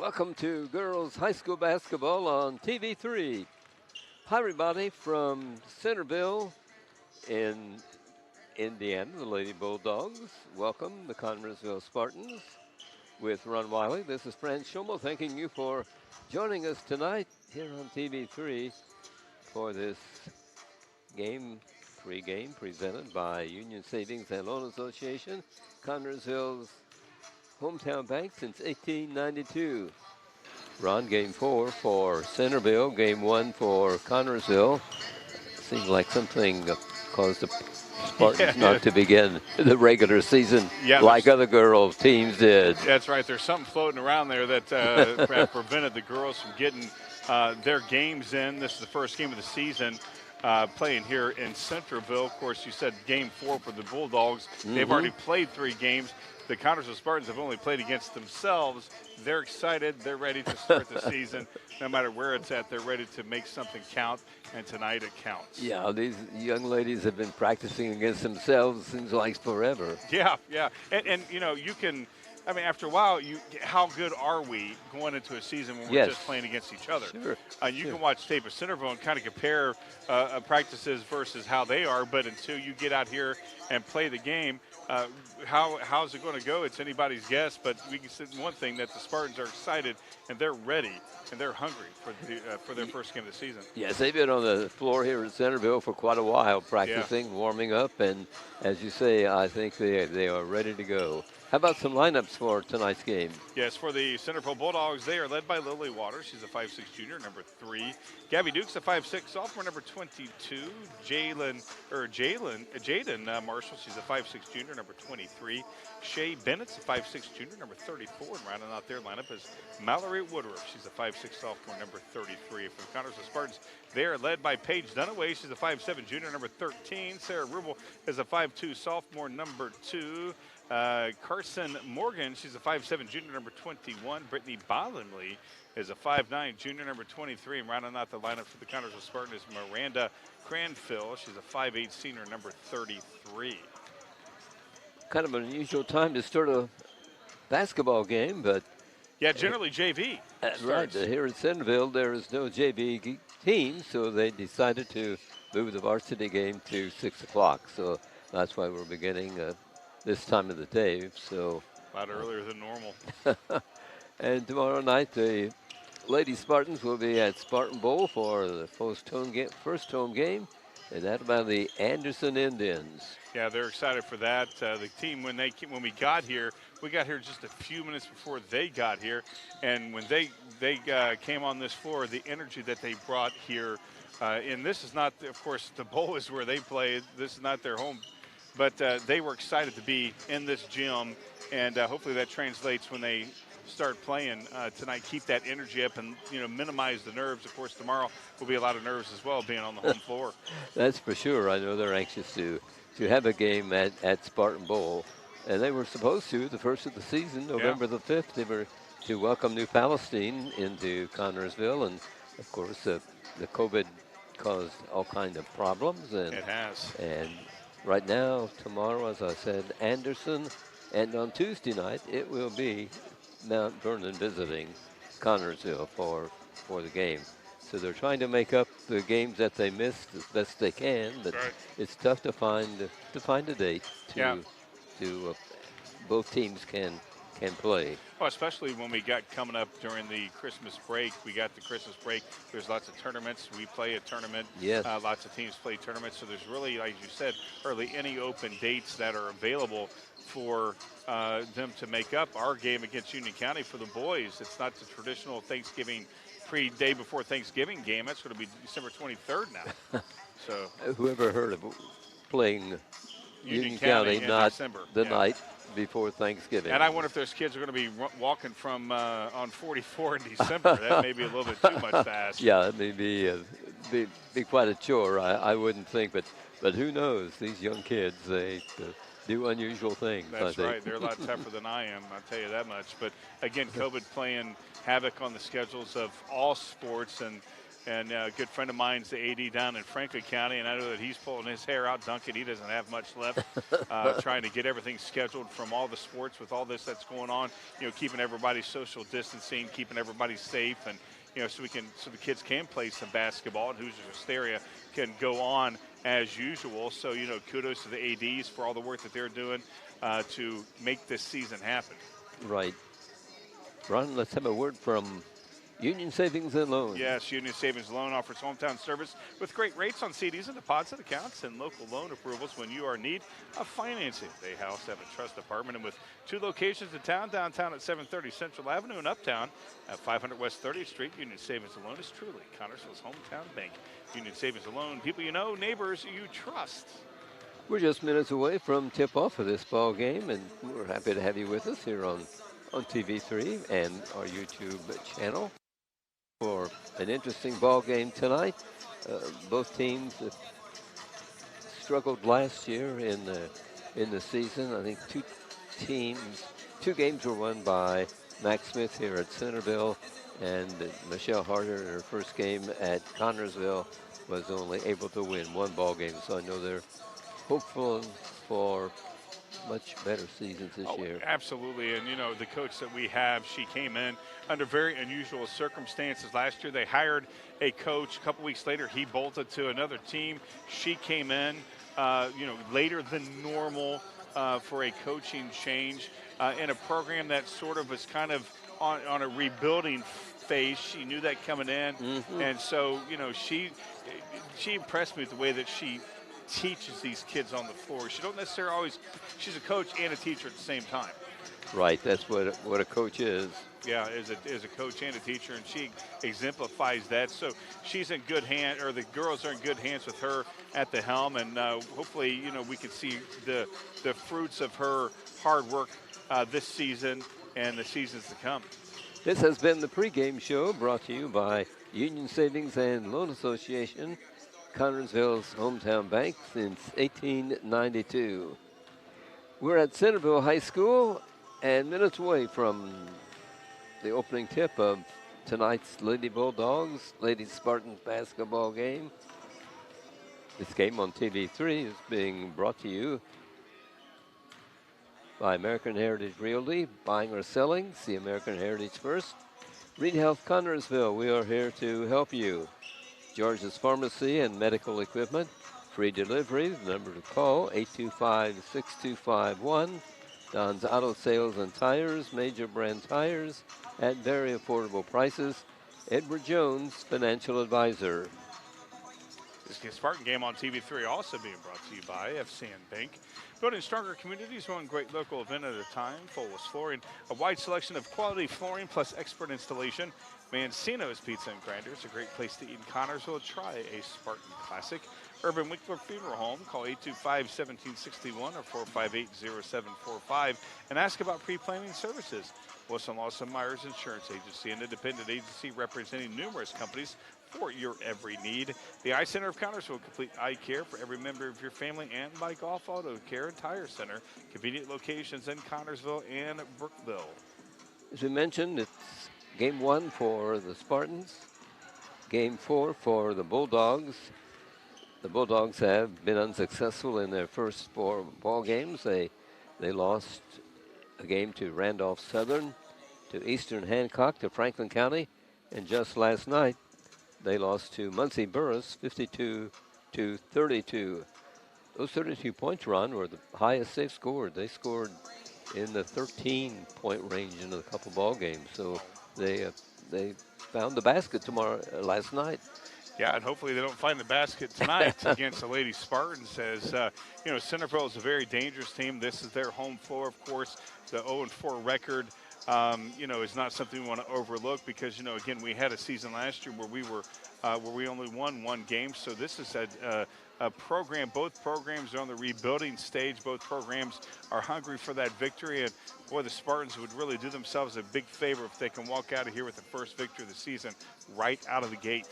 Welcome to girls high school basketball on TV3. Hi, everybody from Centerville in Indiana, the Lady Bulldogs. Welcome, the Connersville Spartans with Ron Wiley. This is Fran Schommel thanking you for joining us tonight here on TV3 for this game, pre-game presented by Union Savings and Loan Association, Connersville's hometown bank since 1892. Ron, game 4 for Centerville, game 1 for Connersville. Seems like something caused the Spartans not to begin the regular season like other girls teams did. That's right. There's something floating around there that prevented the girls from getting their games in. This is the first game of the season playing here in Centerville. Of course, you said game 4 for the Bulldogs. They've already played 3 games. The Connersville Spartans have only played against themselves. They're excited. They're ready to start the season. No matter where it's at, they're ready to make something count, and tonight it counts. Yeah, these young ladies have been practicing against themselves seems like forever. Yeah. And you know, you can – I mean, after a while, how good are we going into a season when we're just playing against each other? Sure. You can watch tape of Centerville and kind of compare practices versus how they are, but until you get out here and play the game, how's it going to go? It's anybody's guess, but we can say one thing, that the Spartans are excited and they're ready and they're hungry for their first game of the season. Yes, they've been on the floor here at Centerville for quite a while, practicing, warming up, and as you say, I think they are ready to go. How about some lineups for tonight's game? Yes, for the Centerville Bulldogs, they are led by Lily Waters. She's a 5'6" junior, number 3. Gabby Dukes, a 5'6" sophomore, number 22. Jaden Marshall, she's a 5'6" junior, number 23. Shay Bennett's a 5'6" junior, number 34. And rounding out their lineup is Mallory Woodruff. She's a 5'6" sophomore, number 33. For the Connersville Spartans, they are led by Paige Dunaway. She's a 5'7" junior, number 13. Sarah Rubel is a 5'2" sophomore, number 2. Carson Morgan, she's a 5'7" junior, number 21. Brittany Bottomley is a 5'9" junior, number 23. And rounding out the lineup for the Connersville Spartans is Miranda Cranfill. She's a 5'8" senior, number 33. Kind of an unusual time to start a basketball game, but yeah, generally JV. Right, here in Centerville, there is no JV team, so they decided to move the varsity game to 6 o'clock. So that's why we're beginning this time of the day. So a lot earlier than normal. And tomorrow night, the Lady Spartans will be at Spartan Bowl for the first home game, and that'll be the Anderson Indians. Yeah, they're excited for that. The team, when we got here just a few minutes before they got here, and when they came on this floor, the energy that they brought here, and this is not, of course, the bowl is where they play. This is not their home, but they were excited to be in this gym, and hopefully that translates when they start playing tonight. Keep that energy up and minimize the nerves. Of course, tomorrow will be a lot of nerves as well, being on the home floor. That's for sure. I know they're anxious to have a game at Spartan Bowl. And they were supposed to, the first of the season, November the 5th, they were to welcome New Palestine into Connersville. And, of course, the COVID caused all kinds of problems. And it has. And right now, tomorrow, as I said, Anderson. And on Tuesday night, it will be Mount Vernon visiting Connersville for the game. So they're trying to make up the games that they missed as best they can, but it's tough to find a date to both teams can play. Well, especially when we got coming up during the Christmas break. We got the Christmas break. There's lots of tournaments. We play a tournament. Yes. Lots of teams play tournaments. So there's really, like you said, hardly any open dates that are available for them to make up our game against Union County for the boys. It's not the traditional Thanksgiving day before Thanksgiving game. That's going to be December 23rd now. So whoever heard of playing Union County not December. The night before Thanksgiving. And I wonder if those kids are going to be walking from on 44 in December. That may be a little bit too much to ask. Yeah, it may be quite a chore. I wouldn't think, but who knows? These young kids, they do unusual things. That's right. They're a lot tougher than I am, I'll tell you that much. But, again, COVID playing havoc on the schedules of all sports. And And a good friend of mine's the AD down in Franklin County, and I know that he's pulling his hair out. Duncan, he doesn't have much left, trying to get everything scheduled from all the sports with all this that's going on. Keeping everybody social distancing, keeping everybody safe, and so the kids can play some basketball, and Hoosiers Hysteria can go on as usual. So kudos to the ADs for all the work that they're doing to make this season happen. Right. Ron, let's have a word from Union Savings and Loan. Yes, Union Savings and Loan offers hometown service with great rates on CDs and deposit accounts and local loan approvals when you are in need of financing. They also have a trust department, and with 2 locations in town, downtown at 730 Central Avenue and uptown at 500 West 30th Street. Union Savings and Loan is truly Connersville's hometown bank. Union Savings and Loan, people you know, neighbors you trust. We're just minutes away from tip-off of this ball game, and we're happy to have you with us here on TV3 and our YouTube channel for an interesting ball game tonight. Both teams struggled last year in the season. I think two games were won by Max Smith here at Centerville, and Michelle Harder in her first game at Connersville was only able to win 1 ball game. So I know they're hopeful for much better seasons this year. Absolutely, and the coach that we have, she came in under very unusual circumstances last year. They hired a coach. A couple weeks later, he bolted to another team. She came in, later than normal for a coaching change in a program that sort of was kind of on a rebuilding phase. She knew that coming in, and so she impressed me with the way that she teaches these kids on the floor. She don't necessarily always. She's a coach and a teacher at the same time. Right, that's what a coach is. Yeah, is a coach and a teacher, and she exemplifies that. So she's in good hands, or the girls are in good hands with her at the helm, and hopefully, we can see the fruits of her hard work this season and the seasons to come. This has been the pregame show brought to you by Union Savings and Loan Association, Connersville's hometown bank since 1892. We're at Centerville High School and minutes away from the opening tip of tonight's Lady Bulldogs, Lady Spartans basketball game. This game on TV3 is being brought to you by American Heritage Realty, buying or selling, see American Heritage first. Reed Health Connersville, we are here to help you. George's Pharmacy and Medical Equipment, free delivery. The number to call, 825-6251. Don's Auto Sales and Tires, major brand tires at very affordable prices. Edward Jones, financial advisor. This Spartan game on TV3 also being brought to you by FCN Bank. Building stronger communities, one great local event at a time. Fullest Flooring, a wide selection of quality flooring plus expert installation. Mancino's Pizza and Grinders, a great place to eat in Connersville. Try a Spartan Classic. Urban Winkler Funeral Home, call 825-1761 or 458-0745 and ask about pre-planning services. Wilson Lawson Myers Insurance Agency, an independent agency representing numerous companies for your every need. The Eye Center of Connersville, complete eye care for every member of your family, and by Golf Auto Care and Tire Center, convenient locations in Connersville and Brookville. As we mentioned, it's game 1 for the Spartans, game 4 for the Bulldogs. The Bulldogs have been unsuccessful in their first 4 ball games. They lost a game to Randolph Southern, to Eastern Hancock, to Franklin County, and just last night they lost to Muncie Burris 52-32. Those 32 points, Ron, were the highest they've scored. They scored in the 13-point range in a couple ball games. So they found the basket last night. Yeah, and hopefully they don't find the basket tonight against the Lady Spartans. As Centerville is a very dangerous team. This is their home floor, of course. The 0-4 record, is not something we want to overlook because, again, we had a season last year where we only won 1 game. So this is a program. Both programs are on the rebuilding stage. Both programs are hungry for that victory. And boy, the Spartans would really do themselves a big favor if they can walk out of here with the first victory of the season right out of the gate.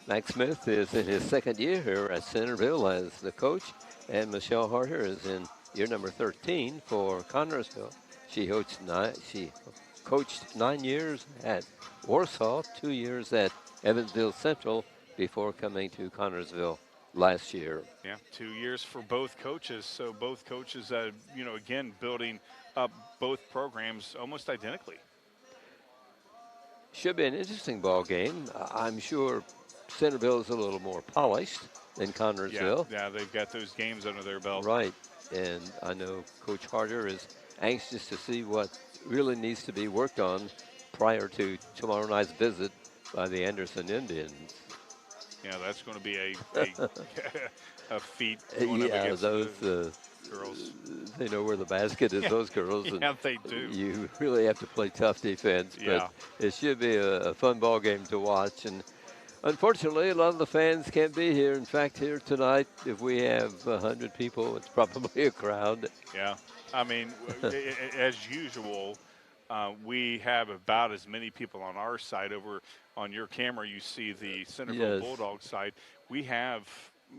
Max Smith is in his second year here at Centerville as the coach, and Michelle Harder is in year number 13 for Connersville. She coached 9 years at Warsaw, 2 years at Evansville Central before coming to Connersville last year. Yeah, 2 years for both coaches. So both coaches, again, building up both programs almost identically. Should be an interesting ball game. I'm sure Centerville is a little more polished than Connersville. Yeah, they've got those games under their belt. Right, and I know Coach Harder is anxious to see what really needs to be worked on prior to tomorrow night's visit by the Anderson Indians. Yeah, that's going to be a feat going up against those girls. They know where the basket is, those girls. Yeah, they do. You really have to play tough defense, but it should be a fun ball game to watch. And unfortunately, a lot of the fans can't be here. In fact, here tonight, if we have 100 people, it's probably a crowd. Yeah, I mean, as usual, we have about as many people on our side. Over on your camera, you see the Centerville Bulldog side. We have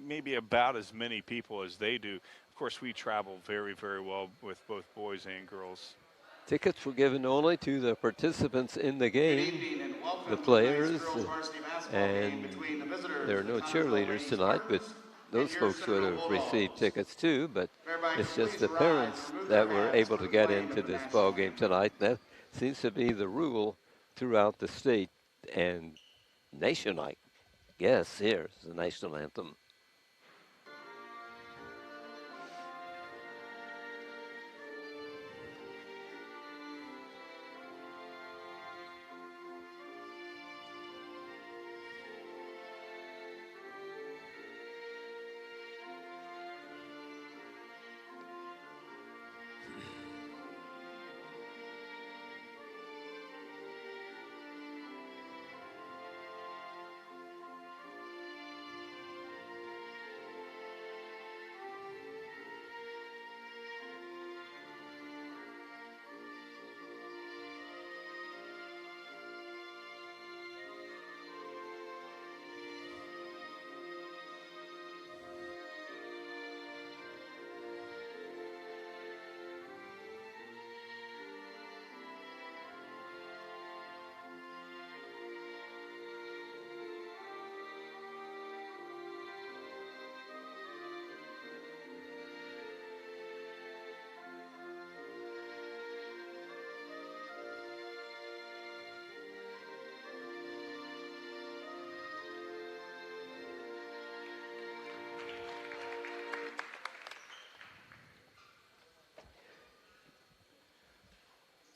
maybe about as many people as they do. Of course, we travel very, very well with both boys and girls. Tickets were given only to the participants in the game, the players, and there are no cheerleaders tonight, but those folks would have received tickets too, but it's just the parents that were able to get into this ball game tonight. That seems to be the rule throughout the state and nation, I guess. Here's the national anthem.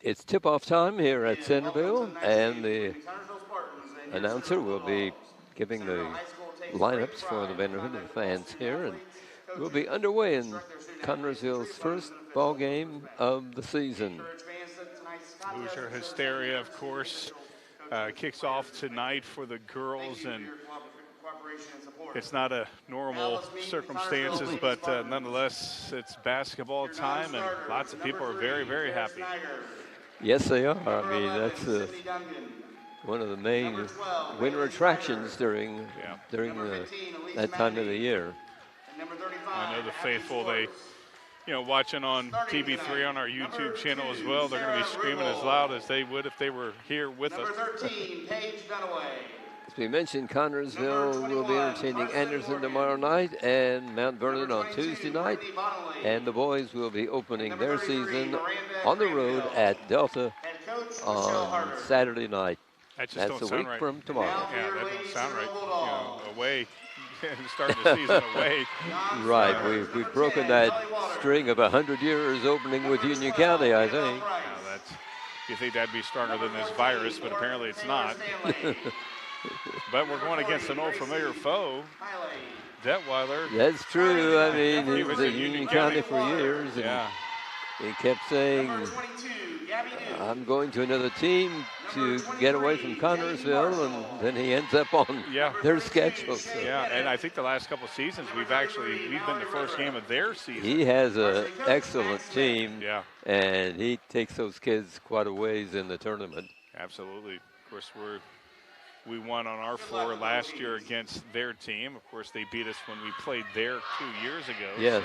It's tip-off time here at Centerville, and the announcer will be giving the lineups for the benefit of the fans here, and we'll be underway in Connersville's first ball game of the season. Hoosier Hysteria, of course, kicks off tonight for the girls, and it's not a normal circumstances, but nonetheless, it's basketball time, and lots of people are very, very happy. Yes, they are. I mean, that's one of the main winter attractions during that time of the year. I know the faithful, they, watching on TV3 on our YouTube channel as well, they're going to be screaming as loud as they would if they were here with us. As we mentioned, Connersville will be entertaining Anderson tomorrow night and Mount Vernon on Tuesday night. And the boys will be opening their season on the road at Delta on Saturday night. That's a week from tomorrow. Yeah, that don't sound right. Away, starting the season away. Right, we've broken that string of 100 years opening with Union County, I think. Yeah, you think that'd be stronger than this virus, but apparently it's not. But we're going against an old familiar foe, Detweiler. That's true. I mean, he was at Union County for years. And he kept saying, I'm going to another team to get away from Connersville, and then he ends up on their schedule. So. Yeah, and I think the last couple of seasons we've been the first game of their season. He has an excellent team, and he takes those kids quite a ways in the tournament. Absolutely. Of course, we won on our floor last year against their team. Of course, they beat us when we played there 2 years ago. Yes.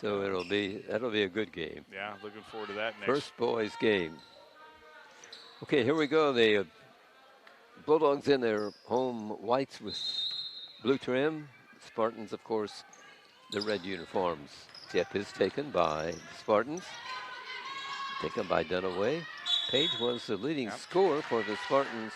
So that'll be a good game. Yeah, looking forward to that next. First boys game. Okay, here we go. The Bulldogs in their home whites with blue trim. Spartans, of course, the red uniforms. Tip is taken by the Spartans. Taken by Dunaway. Page was the leading scorer for the Spartans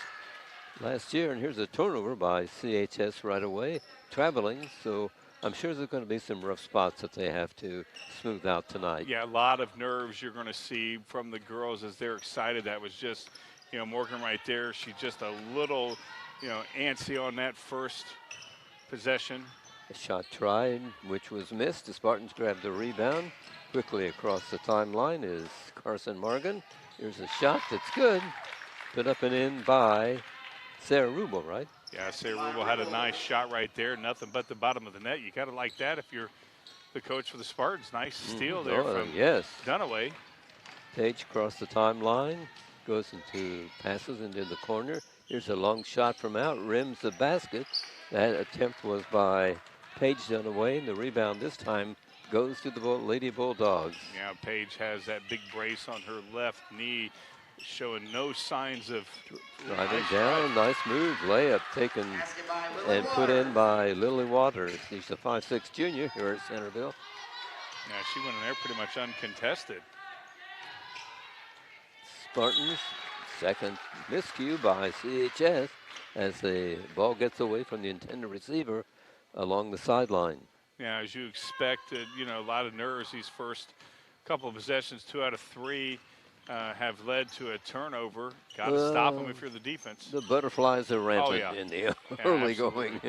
last year, and here's a turnover by CHS right away, traveling, so I'm sure there's going to be some rough spots that they have to smooth out tonight. Yeah, a lot of nerves you're going to see from the girls as they're excited. That was just, Morgan right there. She's just a little, antsy on that first possession. A shot tried, which was missed. The Spartans grabbed the rebound. Quickly across the timeline is Carson Morgan. Here's a shot that's good. Put up and in by Sarah Rubel, right? Yeah, Sarah Rubel had a nice shot right there. Nothing but the bottom of the net. You got to like that if you're the coach for the Spartans. Nice steal there from Dunaway. Page across the timeline. Goes into passes into the corner. Here's a long shot from out. Rims the basket. That attempt was by Paige Dunaway. And the rebound this time goes to the Lady Bulldogs. Yeah, Paige has that big brace on her left knee, showing no signs of driving down. Nice move. Layup taken and put in by Lily Waters. She's a 5'6" junior here at Centerville. Yeah, she went in there pretty much uncontested. Spartans, second miscue by CHS as the ball gets away from the intended receiver along the sideline. Yeah, as you expected, a lot of nerves these first couple of possessions, 2 out of 3. Have led to a turnover. Got to stop them if you're the defense. The butterflies are rampant in the early going.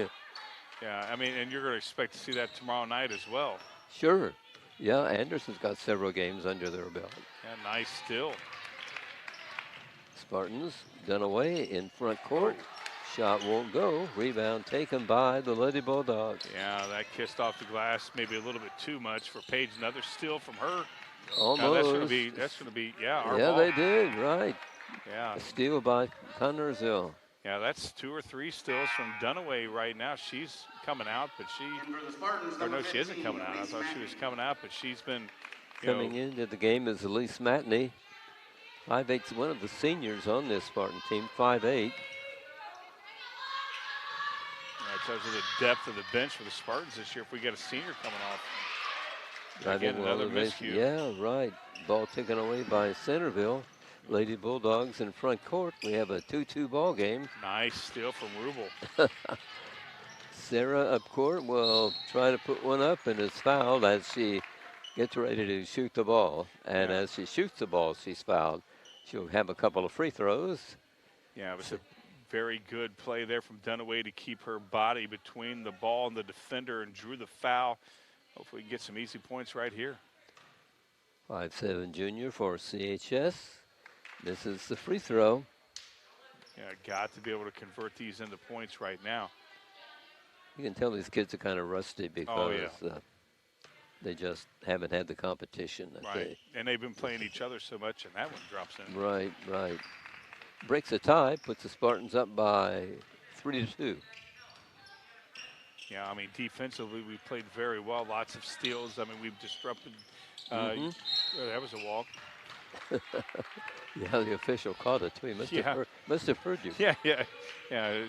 Yeah, I mean, and you're going to expect to see that tomorrow night as well. Sure. Yeah, Anderson's got several games under their belt. Yeah, nice still. Spartans, Dunaway in front court. Shot won't go. Rebound taken by the Lady Bulldogs. Yeah, that kissed off the glass maybe a little bit too much for Paige. Another steal from her. Almost. Now that's going to be, our yeah, ball. They did, right. Yeah. A steal by Connersville. Yeah, that's 2 or 3 steals from Dunaway right now. She's coming out, but she isn't coming out. I thought she was coming out, but she's been, coming into the game is Elise Matney. 5'8", one of the seniors on this Spartan team, 5'8". That tells you the depth of the bench for the Spartans this year if we get a senior coming off. Again, another miscue. Yeah, right. Ball taken away by Centerville. Lady Bulldogs in front court. We have a 2-2 ball game. Nice steal from Rubel. Sarah up court will try to put one up and is fouled as she gets ready to shoot the ball. And as she shoots the ball, she's fouled. She'll have a couple of free throws. Yeah, it was a very good play there from Dunaway to keep her body between the ball and the defender and drew the foul. Hopefully we can get some easy points right here. 5'7" junior for CHS. This is the free throw. Yeah, got to be able to convert these into points right now. You can tell these kids are kind of rusty because they just haven't had the competition. Right, and they've been playing each other so much, and that one drops in. Right, right. Breaks a tie, puts the Spartans up by 3-2. Yeah, I mean, defensively, we played very well. Lots of steals. I mean, we've disrupted. That was a walk. Yeah, the official caught it, too. He must have heard you. Yeah.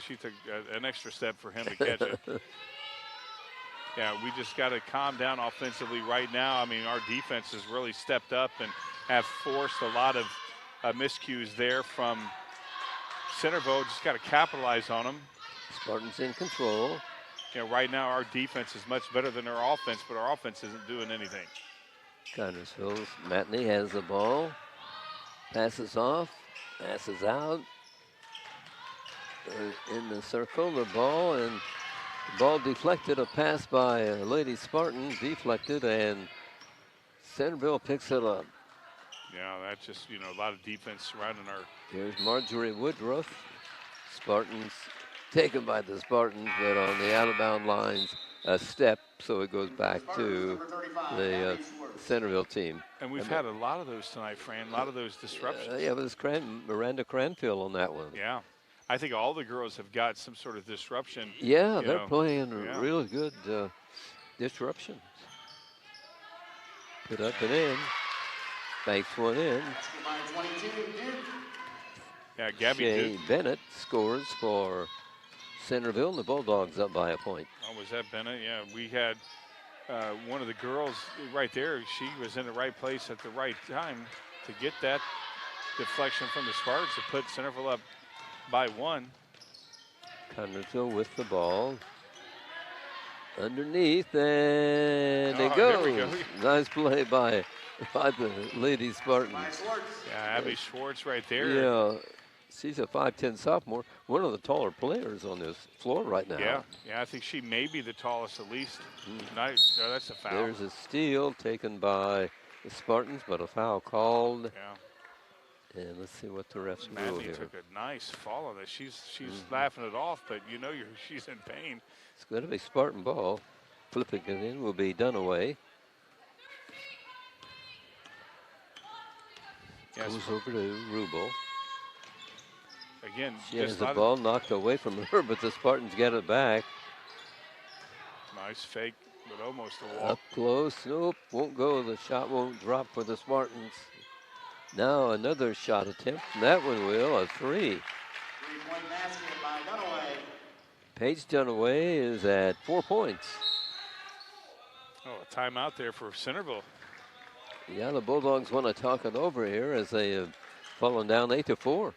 She took an extra step for him to catch it. Yeah, we just got to calm down offensively right now. I mean, our defense has really stepped up and have forced a lot of miscues there from Centerville. Just got to capitalize on them. Spartans in control. Right now our defense is much better than our offense, but our offense isn't doing anything. Connersville's Matney has the ball. Passes off. Passes out. In the circle, the ball, and the ball deflected. A pass by Lady Spartan, deflected, and Centerville picks it up. Yeah, that's just, a lot of defense surrounding our... Here's Marjorie Woodruff. Spartans taken by the Spartans, but on the out-of-bound lines, a step, so it goes back to the Centerville team. And we've had a lot of those tonight, Fran, a lot of those disruptions. Yeah, but it's Miranda Cranfield on that one. Yeah. I think all the girls have got some sort of disruption. Yeah, they're playing really good disruptions. Put up and in. Banks one in. Yeah, Gabby Shay Bennett scores for Centerville, and the Bulldogs up by a point. Oh, was that Bennett? Yeah, we had one of the girls right there. She was in the right place at the right time to get that deflection from the Spartans to put Centerville up by 1. Connersville with the ball. Underneath, and it There we goes. go. Nice play by the Lady Spartans. Yeah, Abby Schwartz right there. Yeah, she's a 5'10" sophomore, one of the taller players on this floor right now. Yeah, I think she may be the tallest at least. Nice. Oh, that's a foul. There's a steal taken by the Spartans, but a foul called. Yeah. And let's see what the refs rule here. Took a nice fall on this. She's laughing it off, but you know she's in pain. It's going to be Spartan ball. Flipping it in will be Dunaway. Yes. Goes over to Rubel. Again, she has the ball knocked away from her, but the Spartans get it back. Nice fake, but almost a walk. Up close. Nope, won't go. The shot won't drop for the Spartans. Now another shot attempt, and that one will, a 3. 3-point basket by Dunaway. Paige Dunaway is at 4 points. Oh, a timeout there for Centerville. Yeah, the Bulldogs want to talk it over here as they have fallen down 8-4.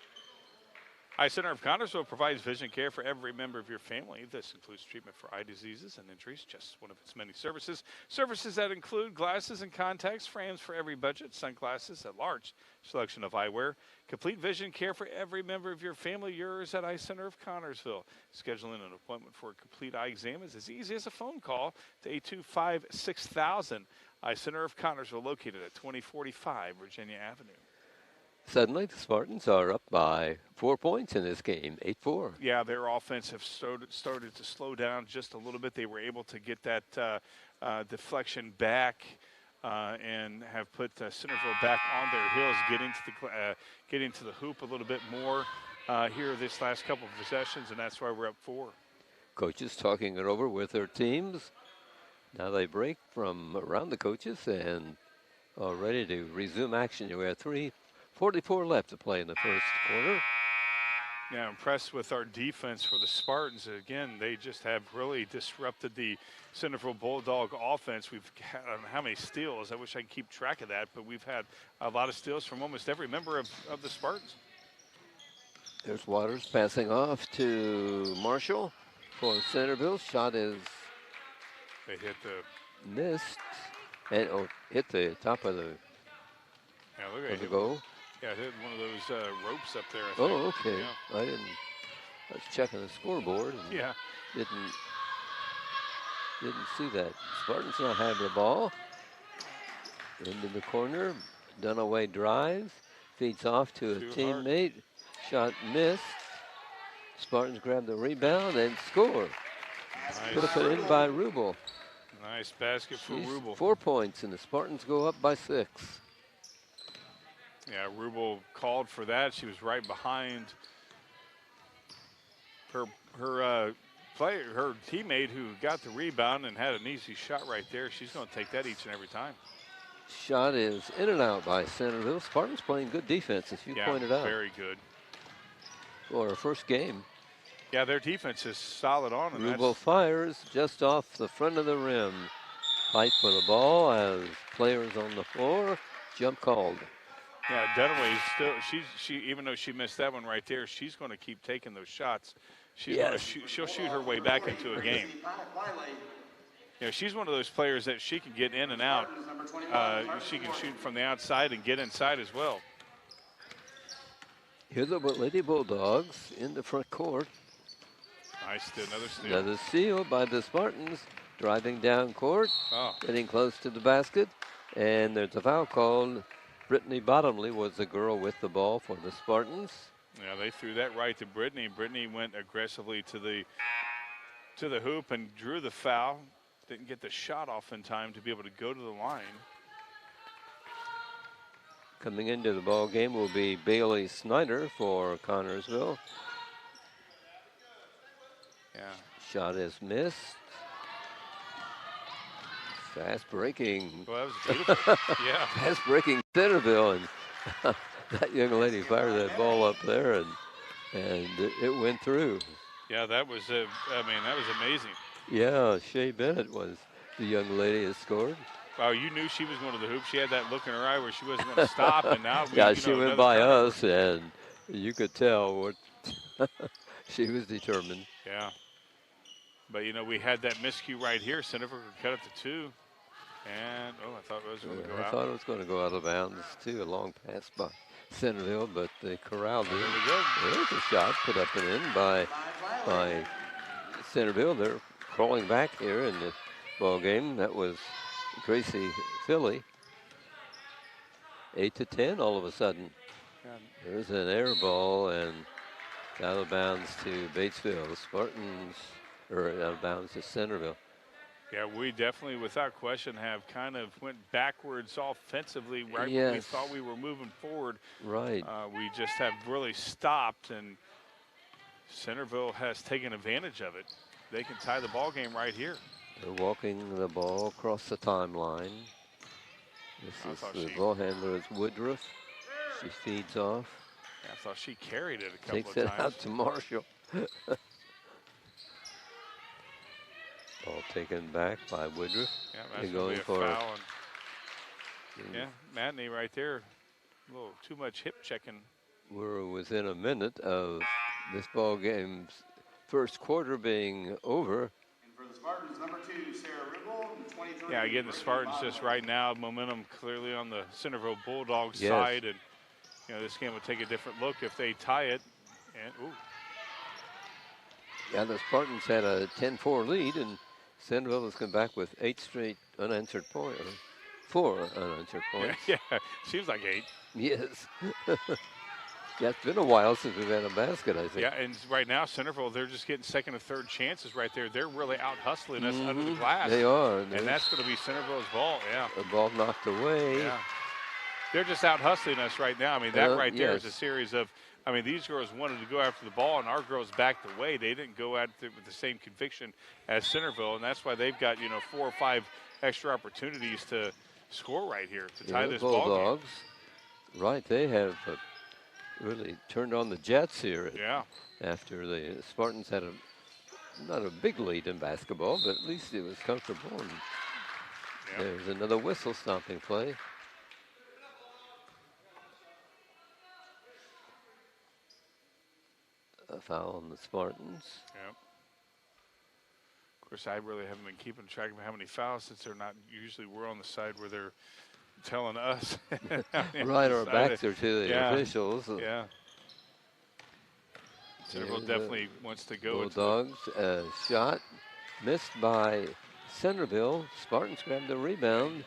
Eye Center of Connersville provides vision care for every member of your family. This includes treatment for eye diseases and injuries, just one of its many services. Services that include glasses and contacts, frames for every budget, sunglasses, a large selection of eyewear. Complete vision care for every member of your family, yours at Eye Center of Connersville. Scheduling an appointment for a complete eye exam is as easy as a phone call to 825-6000. Eye Center of Connersville, located at 2045 Virginia Avenue. Suddenly, the Spartans are up by 4 points in this game, 8-4. Yeah, their offense have started to slow down just a little bit. They were able to get that deflection back and have put Centerville back on their heels, getting to the hoop a little bit more here this last couple of possessions, and that's why we're up 4. Coaches talking it over with their teams. Now they break from around the coaches and are ready to resume action. We have 3:44 left to play in the first quarter. Yeah, impressed with our defense for the Spartans. Again, they just have really disrupted the Centerville Bulldog offense. We've had how many steals? I wish I could keep track of that, but we've had a lot of steals from almost every member of the Spartans. There's Waters passing off to Marshall for Centerville. Shot is They hit the missed and hit the top of the, goal. Yeah, hit one of those ropes up there, I think. Oh, okay. Yeah. I was checking the scoreboard. And yeah. Didn't see that. Spartans now have the ball. Into the corner. Dunaway drives. Feeds off to a teammate. Shot missed. Spartans grab the rebound and score. Nice. Put it in by Rubel. Nice basket for Rubel. 4 points, and the Spartans go up by 6. Yeah, Rubel called for that. She was right behind her teammate who got the rebound and had an easy shot right there. She's going to take that each and every time. Shot is in and out by Centerville. Spartans playing good defense, as you pointed out. Very good. For our first game. Yeah, their defense is solid on. Rubel fires just off the front of the rim. Fight for the ball as players on the floor. Jump called. Yeah, Dunaway still. She even though she missed that one right there, she's going to keep taking those shots. She'll shoot her way back into a game. You know, she's one of those players that she can get in and out. She can shoot from the outside and get inside as well. Here the Lady Bulldogs in the front court. Nice, another steal. Another steal by the Spartans. Driving down court, getting close to the basket, and there's a foul called. Brittany Bottomley was the girl with the ball for the Spartans. Yeah, they threw that right to Brittany. Brittany went aggressively to the hoop and drew the foul. Didn't get the shot off in time to be able to go to the line. Coming into the ball game will be Bailey Snyder for Connersville. Yeah. Shot is missed. Fast breaking. Well, that was beautiful. Yeah. Fast breaking Centerville, and That young lady fired that ball up there, and it went through. Yeah, that was, I mean, that was amazing. Yeah, Shea Bennett was the young lady that scored. Wow, you knew she was going to the hoop. She had that look in her eye where she wasn't going to stop, and now we, Yeah, she went another by turnover. us, and you could tell what she was determined. Yeah. But, we had that miscue right here. Centerville could cut it to 2. And, I thought it was going to go I out. thought it was going to go out of bounds, too, a long pass by Centerville, but they corralled it. There we go. There's a shot put up and in by Centerville. They're crawling back here in this ball game. That was Gracie Philly. 8-10 all of a sudden. There's an air ball and out of bounds to Batesville. Spartans are out of bounds to Centerville. Yeah, we definitely, without question, have kind of went backwards offensively right when we Yes. thought we were moving forward. Right. We just have really stopped, and Centerville has taken advantage of it. They can tie the ball game right here. They're walking the ball across the timeline. This is the ball handler is Woodruff. She feeds off. Yeah, I thought she carried it a couple Takes of it times. out to Marshall. Ball taken back by Woodruff. Yeah, They're that's going going to be a for foul. And, yeah, Matney right there. A little too much hip checking. We're within a minute of this ball game's first quarter being over. And for the Spartans, number 2, Sarah Ribble, and 23. Yeah, again, the Spartans just right now, momentum clearly on the Centerville Bulldogs Yes. side. And, this game would take a different look if they tie it. And, ooh. Yeah, the Spartans had a 10-4 lead, and Centerville has come back with 8 straight unanswered points. 4 unanswered points. Yeah, seems like 8. Yes. Yeah, it's been a while since we've had a basket, I think. Yeah, and right now, Centerville, they're just getting second and third chances right there. They're really out hustling us under the glass. They are. And that's going to be Centerville's ball, yeah. A ball knocked away. Yeah. They're just out hustling us right now. I mean, that right there is yes. a series of, these girls wanted to go after the ball, and our girls backed away. They didn't go at it with the same conviction as Centerville, and that's why they've got, 4 or 5 extra opportunities to score right here to tie this ball game. Bulldogs, right, they have really turned on the Jets here. Yeah. After the Spartans had not a big lead in basketball, but at least it was comfortable. And there's another whistle stomping play. A foul on the Spartans. Yep. Of course, I really haven't been keeping track of how many fouls since they're not usually we're on the side where they're telling us. Right, our backs are to the officials. Yeah. Centerville definitely wants to go. Bulldogs, shot missed by Centerville. Spartans grabbed the rebound.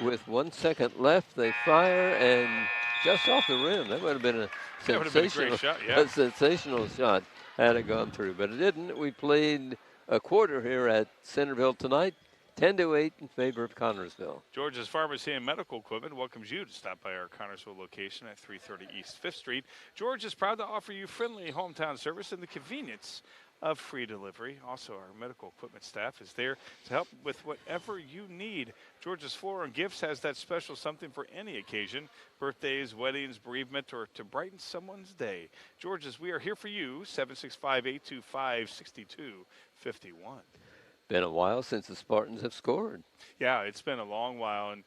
With 1 second left, they fire and just off the rim. That would have been a sensational shot. A sensational shot had it gone through, but it didn't. We played a quarter here at Centerville tonight. 10-8 in favor of Connersville. George's Pharmacy and Medical Equipment welcomes you to stop by our Connersville location at 330 East 5th Street. George is proud to offer you friendly hometown service and the convenience of free delivery. Also, our medical equipment staff is there to help with whatever you need. George's Floral and Gifts has that special something for any occasion, birthdays, weddings, bereavement, or to brighten someone's day. George's, we are here for you, 765-825-6251. Been a while since the Spartans have scored. Yeah, it's been a long while, and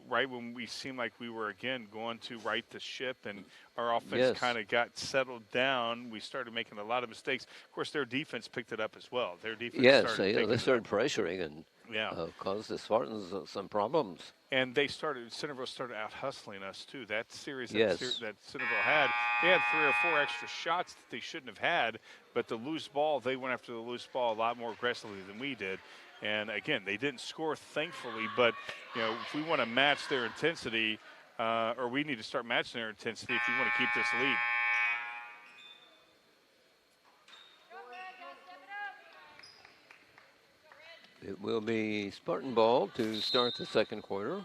right when we seemed like we were again going to right the ship and our offense kind of got settled down, we started making a lot of mistakes. Of course, their defense picked it up as well. Their defense they started pressuring and caused the Spartans some problems. And Centerville started out hustling us too. That series that Centerville had, they had 3 or 4 extra shots that they shouldn't have had, but the loose ball, they went after the loose ball a lot more aggressively than we did. And again, they didn't score, thankfully, but if we want to match their intensity, or we need to start matching their intensity if we want to keep this lead. It will be Spartan ball to start the second quarter.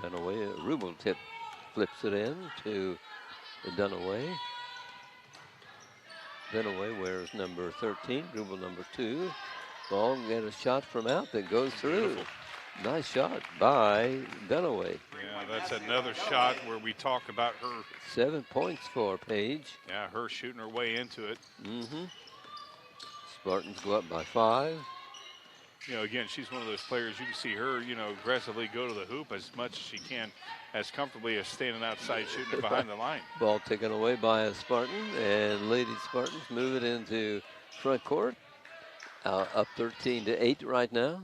Dunaway, Rubel flips it in to Dunaway. Dunaway wears number 13, Rubel number 2. Ball get a shot from out that goes through. Beautiful. Nice shot by Dunaway. Yeah, that's another shot where we talk about her. 7 points for Paige. Yeah, her shooting her way into it. Spartans go up by 5. You know, again, she's one of those players, you can see her, you know, aggressively go to the hoop as much as she can, as comfortably as standing outside shooting it behind the line. Ball taken away by a Spartan, and Lady Spartans move it into front court. Up 13-8 right now.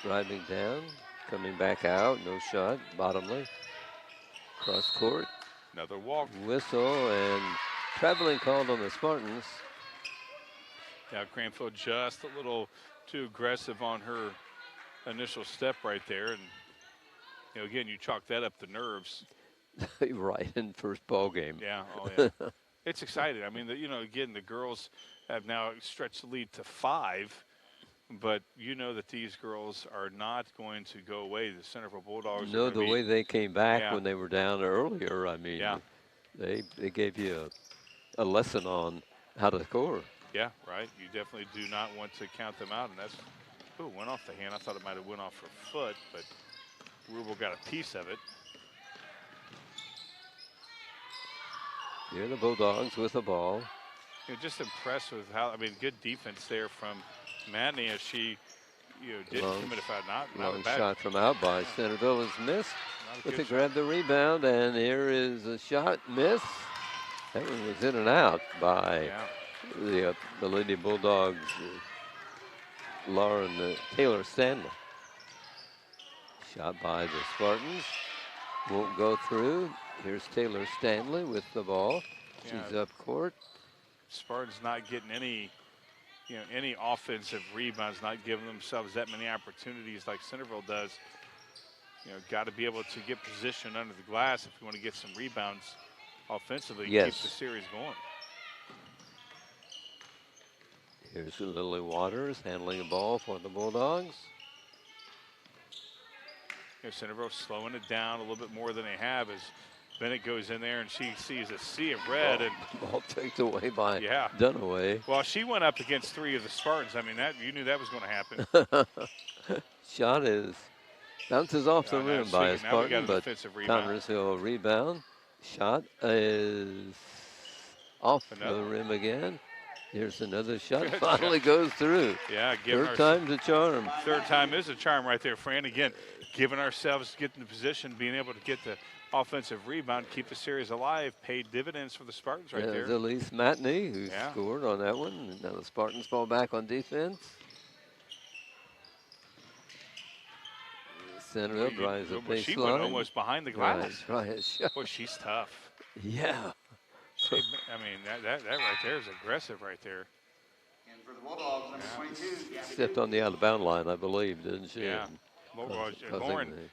Driving down, coming back out, no shot. Bottomley, cross court. Another walk. Whistle and traveling called on the Spartans. Yeah, Cranfield just a little too aggressive on her initial step right there. And, you know, again, you chalk that up to nerves. Right in first ball game. Yeah, oh yeah. It's exciting. I mean, you know, again, the girls have now stretched the lead to 5. But you know that these girls are not going to go away. The Centerville Bulldogs. No, the way they came back Yeah. when they were down earlier, I mean, Yeah. they gave you a lesson on how to score. Yeah, right. You definitely do not want to count them out. And that's, ooh, went off the hand. I thought it might have went off her foot, but Rubel got a piece of it. Here are the Bulldogs with the ball. You know, just impressed with how, I mean, good defense there from Madney as she, you know, didn't commit a foul. Not Long a bad shot from out by Centerville is missed. not a But good they shot. grab the rebound, and here is a shot miss. That one was in and out by Yeah. the Lady Bulldogs, Lauren Taylor Stanley. Shot by the Spartans. Won't go through. Here's Taylor Stanley with the ball. Yeah. She's up court. Spartans not getting any, you know, any offensive rebounds, not giving themselves that many opportunities like Centerville does. You know, got to be able to get position under the glass if you want to get some rebounds offensively. Yes. Keep the series going. Here's Lily Waters handling the ball for the Bulldogs. You know, Centerville slowing it down a little bit more than they have as Bennett goes in there and she sees a sea of red. And Ball taken away by yeah. Dunaway. Well, she went up against 3 of the Spartans. I mean, that you knew that was going to happen. Shot is bounces off the now rim it's by a sweet. Now we got Spartan, an but offensive rebound. Connersville rebound. Shot is off Another the one. rim again. Here's another shot. Good Finally shot. goes through. Yeah, giving Third time's a charm. Third time is a charm right there, Fran. Again, giving ourselves, getting the position, being able to get the offensive rebound, keep the series alive, paid dividends for the Spartans right There's there. Elise Matney who Yeah. scored on that one. And now the Spartans fall back on defense. Centerville drives a She baseline. went almost behind the glass. Right. Shot. Boy, she's tough. Yeah. I mean, that right there is aggressive right there. And for the Bulldogs, number 22, Gabby Stepped on the out-of-bound line, I believe, didn't she? Yeah. Causing Lauren,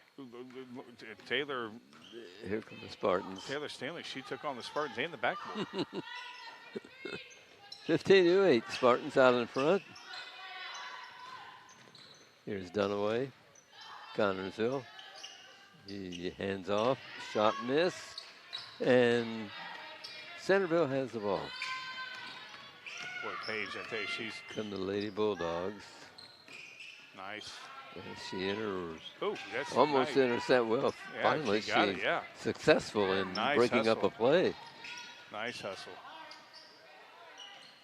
Taylor Here come the Spartans. Stanley, she took on the Spartans and the backboard. 15-8, Spartans out in front. Here's Dunaway, Connersville. He hands off, shot miss, and Centerville has the ball. Boy, Paige, I tell you, she's Come the Lady Bulldogs. nice. And she enters, Oh, that's almost nice. intercept. Well, Yeah, finally she got she's it, yeah. successful in Nice breaking up hustle. a play. Nice hustle.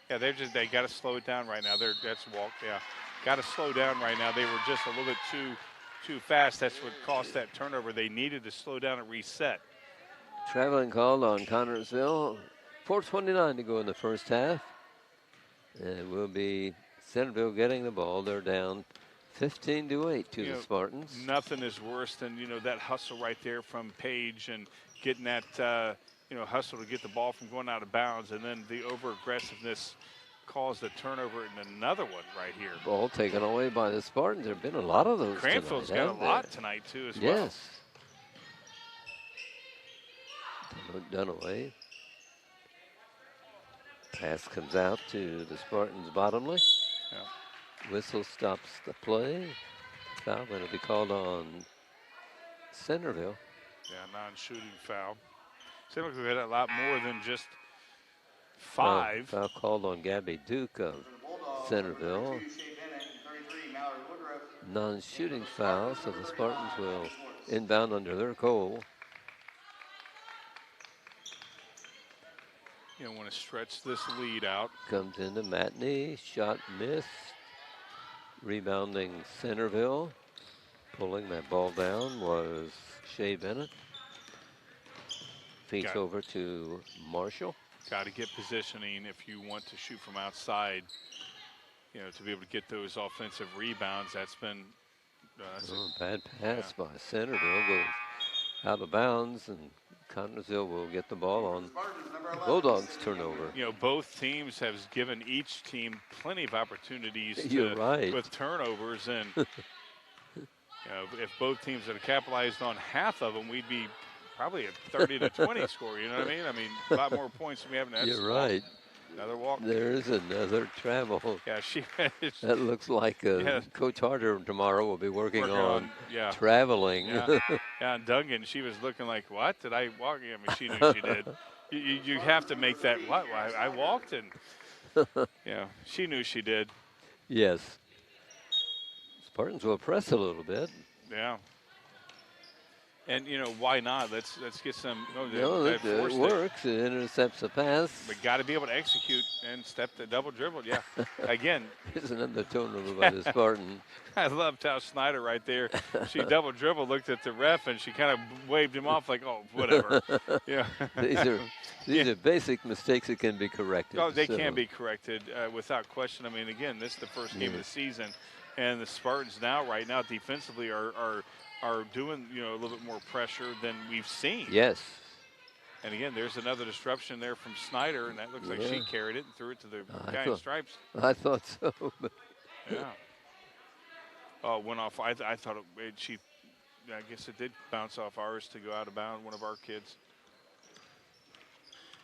Yeah, they got to slow it down right now. That's walk. Yeah, got to slow down right now. They were just a little bit too fast. That's what cost that turnover. They needed to slow down and reset. Traveling called on Connersville. 4:29 to go in the first half. And it will be Centerville getting the ball. They're down 15-8 to You the know, Spartans. Nothing is worse than, you know, that hustle right there from Paige and getting that, you know, hustle to get the ball from going out of bounds, and then the over-aggressiveness caused a turnover and another one right here. Ball taken away by the Spartans. There have been a lot of those Cranfield's tonight, got a haven't lot there? tonight, too, as well. Yes. Dunaway. Pass comes out to the Spartans' Bottomley. Yeah. Whistle stops the play. Foul going to be called on Centerville. Yeah, non-shooting foul. Seems like we had a lot more than just 5. Foul called on Gabby Duke of for the Bulldogs, Centerville. number 32, Shea Bennett, and non-shooting foul, so the Spartans will inbound under their goal. You don't want to stretch this lead out. Comes into Matney, shot missed. Rebounding Centerville. Pulling that ball down was Shea Bennett. Feeds over to Marshall. Got to get positioning if you want to shoot from outside, you know, to be able to get those offensive rebounds. That's been bad pass by Centerville. Goes out of bounds, and Connersville will get the ball on Bulldogs turnover. You know, both teams have given each team plenty of opportunities with turnovers. And you know, if both teams had capitalized on half of them, we'd be probably a 30-20 score. You know what I mean? I mean, a lot more points than we have now. You're right. Another walk. There's another travel. Yeah, that looks like Coach Harder tomorrow will be working on traveling. Yeah. And Duggan, she was looking like, what? Did I walk? I mean, she knew she did. You have to make that, what? I walked, and yeah, she knew she did. Yes. Spartans will press a little bit. Yeah. And, you know, why not? Let's get some. It works. It intercepts the pass. We got to be able to execute and step the double dribble. Yeah. Again. Here's another turnover by the Spartan. I loved how Snyder right there. She double dribbled, looked at the ref, and she kind of waved him off like, oh, whatever. Yeah. These are basic mistakes that can be corrected. Oh, they can be corrected without question. I mean, again, this is the first game of the season, and the Spartans right now defensively are doing, you know, a little bit more pressure than we've seen. Yes. And again, there's another disruption there from Snyder, and that looks like she carried it and threw it to the guy in stripes. I thought so. Yeah. Oh, it went off. I thought I guess it did bounce off ours to go out of bounds, one of our kids.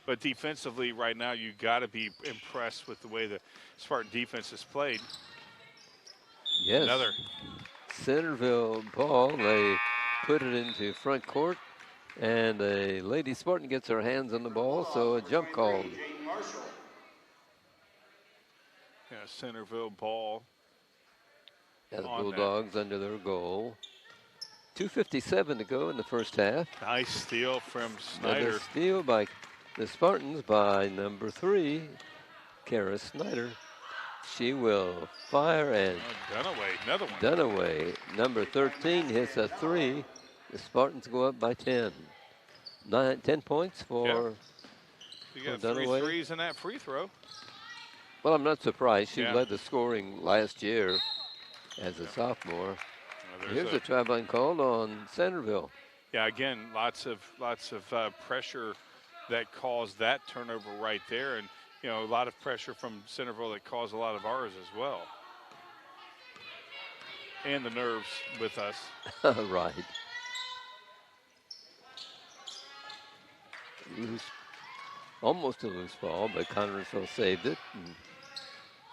But defensively right now, you got to be impressed with the way the Spartan defense has played. Yes. Another Centerville ball. They put it into front court, and a Lady Spartan gets her hands on the ball, so a jump called. Yeah, Centerville ball. The Bulldogs under their goal. 2:57 to go in the first half. Nice steal from Snyder. Another steal by the Spartans by number 3, Kara Snyder. She will fire, and Dunaway, another one. Dunaway, number 13, hits a 3. The Spartans go up by 10. 10 points for You got Dunaway. 3 threes in that free throw. Well, I'm not surprised. She led the scoring last year as a sophomore. Here's a traveling called on Centerville. Yeah, again, lots of pressure that caused that turnover right there, and you know, a lot of pressure from Centerville that caused a lot of ours as well. And the nerves with us. Right. Almost a loose ball, but Connersville saved it. And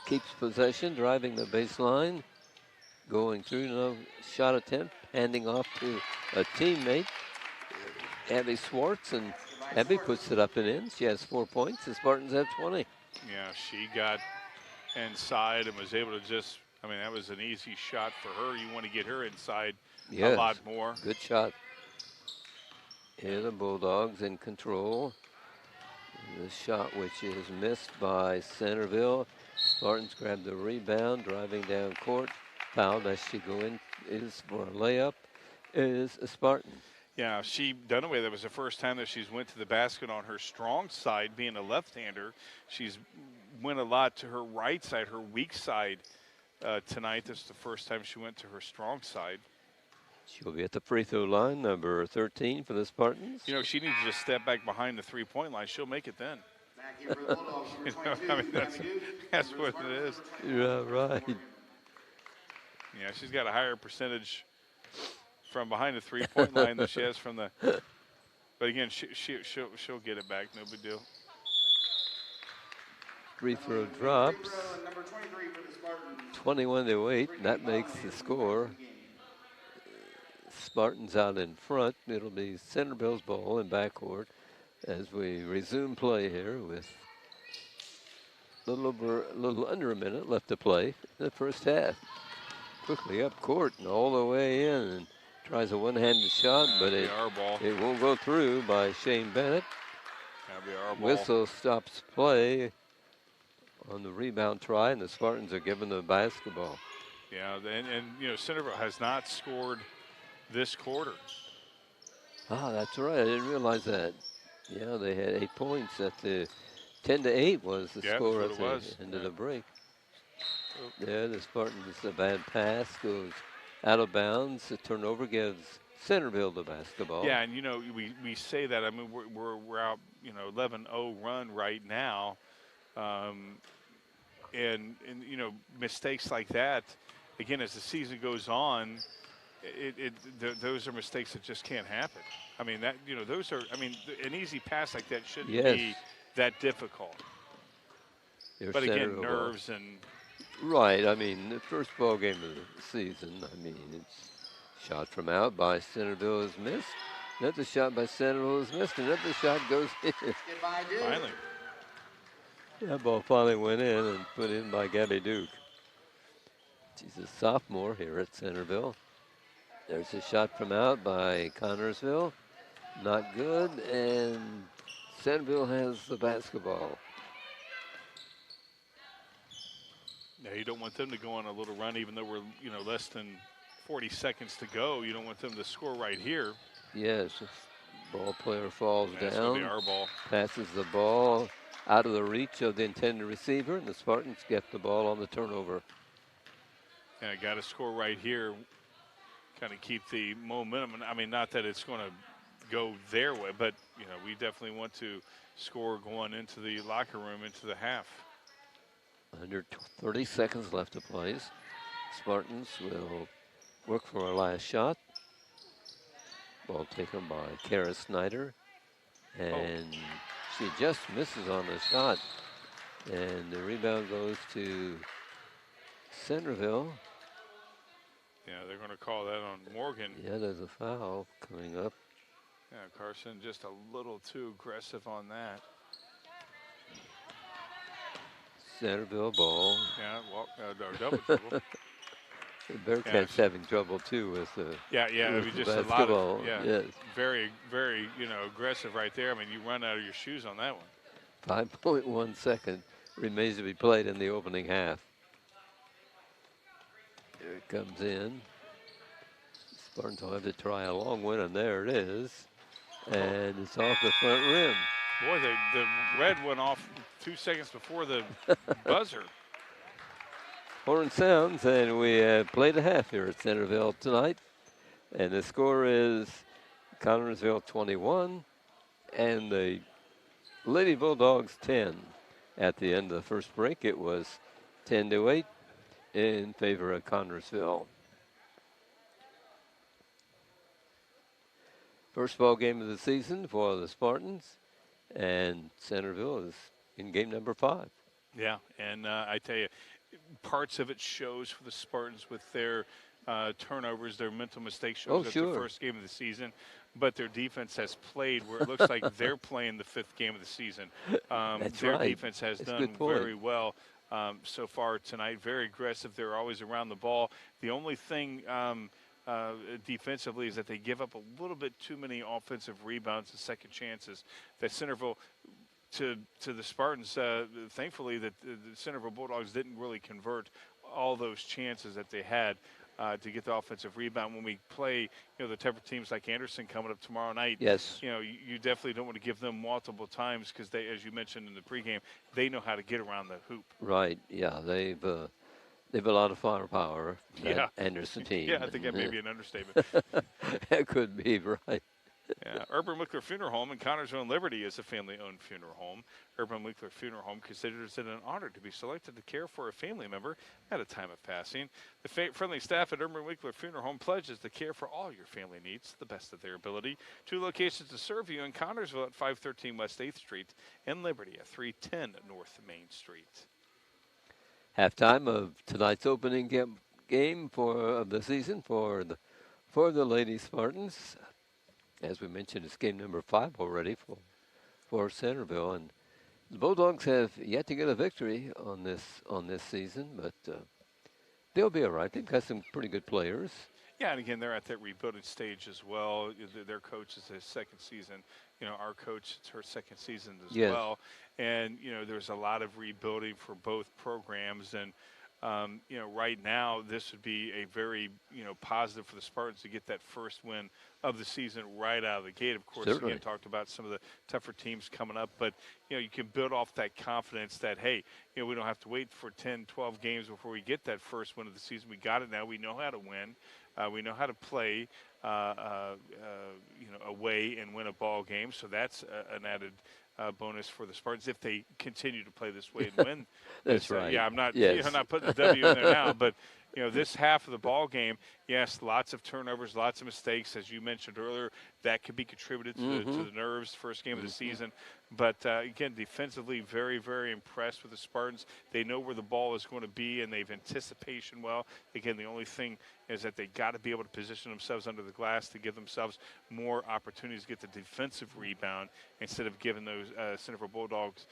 keeps possession, driving the baseline. Going through, no shot attempt, handing off to a teammate, Abby Swartz, and Abby puts it up and in. She has 4 points. The Spartans have 20. Yeah, she got inside and was able to just, I mean, that was an easy shot for her. You want to get her inside a lot more. Good shot. Here the Bulldogs in control. The shot which is missed by Centerville. Spartans grab the rebound, driving down court. Fouled as she go in is for a layup is a Spartan. Yeah, Dunaway, that was the first time that she's went to the basket on her strong side, being a left-hander. She's went a lot to her right side, her weak side tonight. This is the first time she went to her strong side. She'll be at the free throw line, number 13 for the Spartans. You know, she needs to just step back behind the three-point line. She'll make it then. You know, I mean, that's what it is. Yeah, right. Yeah, she's got a higher percentage from behind the three-point line than she has from the. But again, she'll get it back. No big deal. Free throw drops. 21-8. That makes the score. Spartans out in front. It'll be Centerville's ball in backcourt as we resume play here with a little under a minute left to play in the first half. quickly up court and all the way in and tries a one-handed shot, but it won't go through by Shane Bennett. That'll be our ball. Whistle stops play on the rebound try, and the Spartans are given the basketball. Yeah, and you know, Centerville has not scored this quarter. Ah, that's right. I didn't realize that. Yeah, they had 8 points at the 10-8 was the score at the end of the break. There, the Spartans, a bad pass goes out of bounds. The turnover gives Centerville the basketball. Yeah, and you know, we say that. I mean, we're out, you know, 11-0 run right now, and you know, mistakes like that. Again, as the season goes on, those are mistakes that just can't happen. I mean, that, you know, those are. I mean, an easy pass like that shouldn't be that difficult. But again, nerves and. Right. I mean, the first ball game of the season. I mean, it's shot from out by Centerville is missed. Another shot by Centerville is missed. Another shot goes in. Finally. That ball finally went in and put in by Gabby Duke. She's a sophomore here at Centerville. There's a shot from out by Connorsville. Not good, and Centerville has the basketball. Yeah, you don't want them to go on a little run, even though we're, you know, less than 40 seconds to go. You don't want them to score right here. Yes, ball player falls down. That's going to be our ball. Passes the ball out of the reach of the intended receiver, and the Spartans get the ball on the turnover. Yeah, got to score right here. Kind of keep the momentum. I mean, not that it's going to go their way, but, you know, we definitely want to score going into the locker room, into the half. Under 30 seconds left to play. Spartans will work for a last shot. Ball taken by Kara Snyder. And she just misses on the shot. And the rebound goes to Centerville. Yeah, they're going to call that on Morgan. Yeah, there's a foul coming up. Yeah, Carson just a little too aggressive on that. Centerville ball. Yeah, double dribble. The Bearcats having trouble too with the I mean, just basketball. A lot of, yes. very, very, you know, aggressive right there. I mean, you run out of your shoes on that one. 5.1 second remains to be played in the opening half. Here it comes in. Spartans will have to try a long one, and there it is. And it's off the front rim. Boy, the red went off 2 seconds before the buzzer. Horn sounds, and we have played a half here at Centerville tonight. And the score is Connorsville 21 and the Lady Bulldogs 10. At the end of the first break, it was 10-8 in favor of Connorsville. First ball game of the season for the Spartans, and Centerville is in game number 5. Yeah, and I tell you, parts of it shows for the Spartans with their turnovers, their mental mistakes shows at the first game of the season, but their defense has played where it looks like they're playing the 5th game of the season. Their defense has done very well so far tonight. Very aggressive. They're always around the ball. The only thing defensively is that they give up a little bit too many offensive rebounds and second chances. That Centerville, to the Spartans, thankfully that the Centerville Bulldogs didn't really convert all those chances that they had to get the offensive rebound. When we play, you know, the tougher teams like Anderson coming up tomorrow night, yes, you know, you definitely don't want to give them multiple times because they, as you mentioned in the pregame, they know how to get around the hoop. Right. Yeah, they've a lot of firepower. That Anderson team. Yeah, I think that may be an understatement. That could be right. Yeah, Urban Winkler Funeral Home in Connorsville and Liberty is a family-owned funeral home. Urban Winkler Funeral Home considers it an honor to be selected to care for a family member at a time of passing. The friendly staff at Urban Winkler Funeral Home pledges to care for all your family needs to the best of their ability. 2 locations to serve you in Connorsville at 513 West 8th Street and Liberty at 310 North Main Street. Halftime of tonight's opening game of the season for the Lady Spartans. As we mentioned, it's game number 5 already for Centerville, and the Bulldogs have yet to get a victory on this season. But They'll be all right. They've got some pretty good players. Yeah, and again, they're at that rebuilding stage as well. Their coach is his second season. Our coach, it's her second season as Yes. well. And, there's a lot of rebuilding for both programs. And, right now, this would be a very, positive for the Spartans to get that first win of the season right out of the gate. Of course, Certainly. again, talked about some of the tougher teams coming up. But, you can build off that confidence that, hey, we don't have to wait for 10, 12 games before we get that first win of the season. We got it now. We know how to win. We know how to play, away and win a ball game. So that's an added bonus for the Spartans if they continue to play this way and win. That's right. Yeah, I'm not. Yes. I'm not putting the W in there now, but this half of the ball game, yes, lots of turnovers, lots of mistakes, as you mentioned earlier. That could be contributed to the nerves first game of the season. But again, defensively, very, very impressed with the Spartans. They know where the ball is going to be, and they've anticipation well. Again, the only thing is that they got to be able to position themselves under the glass to give themselves more opportunities to get the defensive rebound instead of giving those Centerville Bulldogs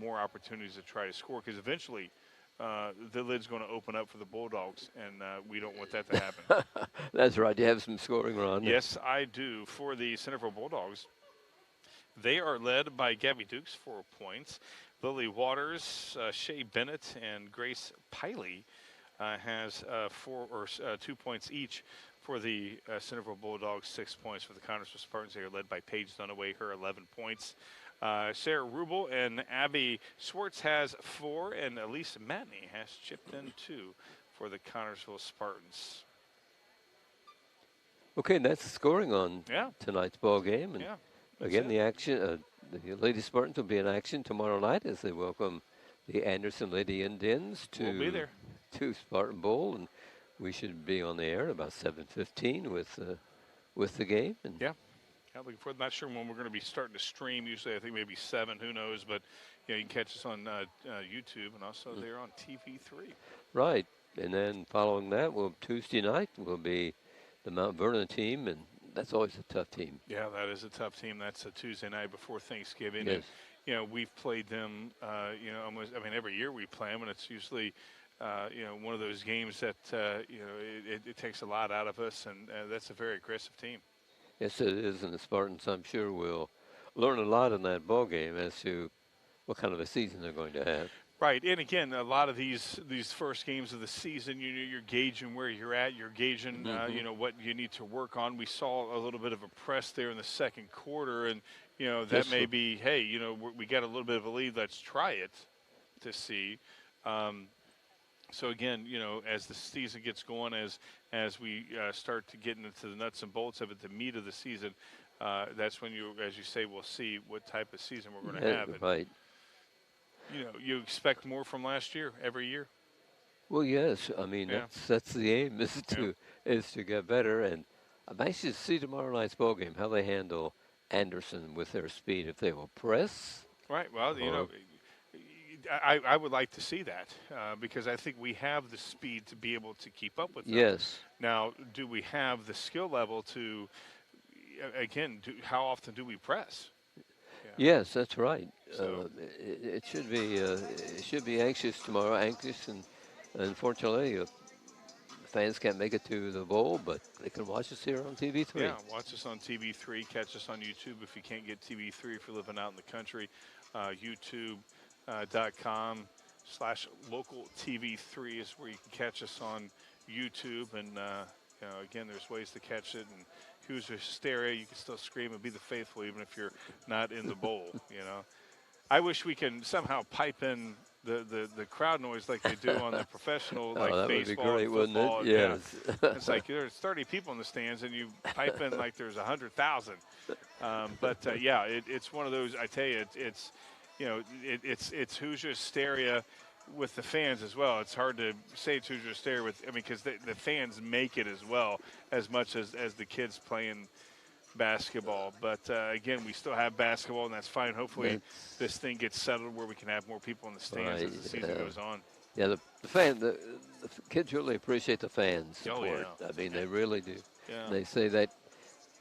more opportunities to try to score. Because eventually, the lid's going to open up for the Bulldogs, and we don't want that to happen. That's right. You have some scoring, Ron. Yes, I do. For the Centerville Bulldogs, they are led by Gabby Dukes, 4 points. Lily Waters, Shay Bennett, and Grace Piley has 2 points each. For the Centerville Bulldogs, 6 points. For the Connersville Spartans, they are led by Paige Dunaway, her 11 points. Sarah Rubel and Abby Swartz has 4, and Elise Matney has chipped in 2 for the Connersville Spartans. Okay, and that's the scoring on Yeah. tonight's ball game. And Yeah. again, the action, the Lady Spartans will be in action tomorrow night as they welcome the Anderson Lady Indians We'll be there. to Spartan Bowl, and we should be on the air at about 7:15 with the game. And Yeah. Looking forward. Not sure when we're going to be starting to stream. Usually, I think maybe 7. Who knows? But you can catch us on YouTube and also there on TV3. Right, and then following that, Tuesday night will be the Mount Vernon team, and that's always a tough team. Yeah, that is a tough team. That's a Tuesday night before Thanksgiving. Yes. And, we've played them. Almost. I mean, every year we play them, and it's usually. One of those games that it takes a lot out of us, and that's a very aggressive team. Yes, it is, and the Spartans, I'm sure, will learn a lot in that ball game as to what kind of a season they're going to have. Right, and again, a lot of these first games of the season, you're gauging where you're at. You're gauging, what you need to work on. We saw a little bit of a press there in the second quarter, and that Yes, may sir. be, hey, we got a little bit of a lead. Let's try it to see. So again, as the season gets going, as we start to get into the nuts and bolts of it, the meat of the season, that's when as you say, we'll see what type of season we're going to have. And, Right. you expect more from last year every year. Well, yes. I mean, Yeah. that's the aim is to get better. And I'm anxious to see tomorrow night's ball game how they handle Anderson with their speed. If they will press. Right. Well, I would like to see that because I think we have the speed to be able to keep up with them. Yes. Now, do we have the skill level to? Again, how often do we press? Yes, that's right. So- It should be anxious tomorrow. Anxious, and unfortunately, fans can't make it to the bowl, but they can watch us here on TV3. Yeah, watch us on TV3. Catch us on YouTube if you can't get TV3 if you're living out in the country. YouTube.com/local TV3 is where you can catch us on YouTube. And again, there's ways to catch it. And Hoosier hysteria, you can still scream and be the faithful even if you're not in the bowl. I wish we can somehow pipe in the crowd noise like they do on the professional, like that baseball would be great, and wouldn't football. it? Yeah. Yes. It's like there's 30 people in the stands, and you pipe in like there's 100,000. It's one of those. I tell you, it's Hoosier hysteria with the fans as well. It's hard to say it's Hoosier hysteria because the fans make it as well as much as the kids playing basketball. But again, we still have basketball, and that's fine. Hopefully, this thing gets settled where we can have more people in the stands as the season goes on. Yeah, the kids really appreciate the fans' support. Oh, yeah. I mean, they really do. Yeah. They say that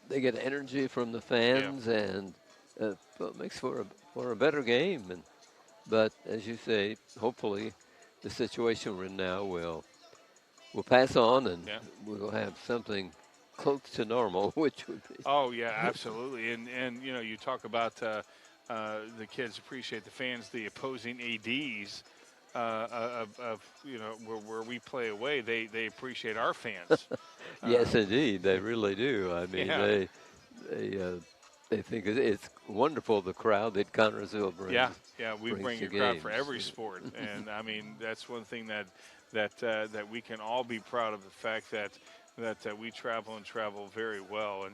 they get energy from the fans, and it makes for a better game. But as you say, hopefully, the situation we're in now will we'll pass on, and Yeah. we'll have something close to normal, which would be. Oh yeah, absolutely. And you know, you talk about the kids appreciate the fans, the opposing ads of you know where we play away. They appreciate our fans. Yes, indeed, they really do. I mean, Yeah. they think it's wonderful the crowd that Connersville Yeah, brings. yeah, we brings bring to a crowd for games. every sport, and I mean that's one thing that we can all be proud of, the fact that we travel and travel very well,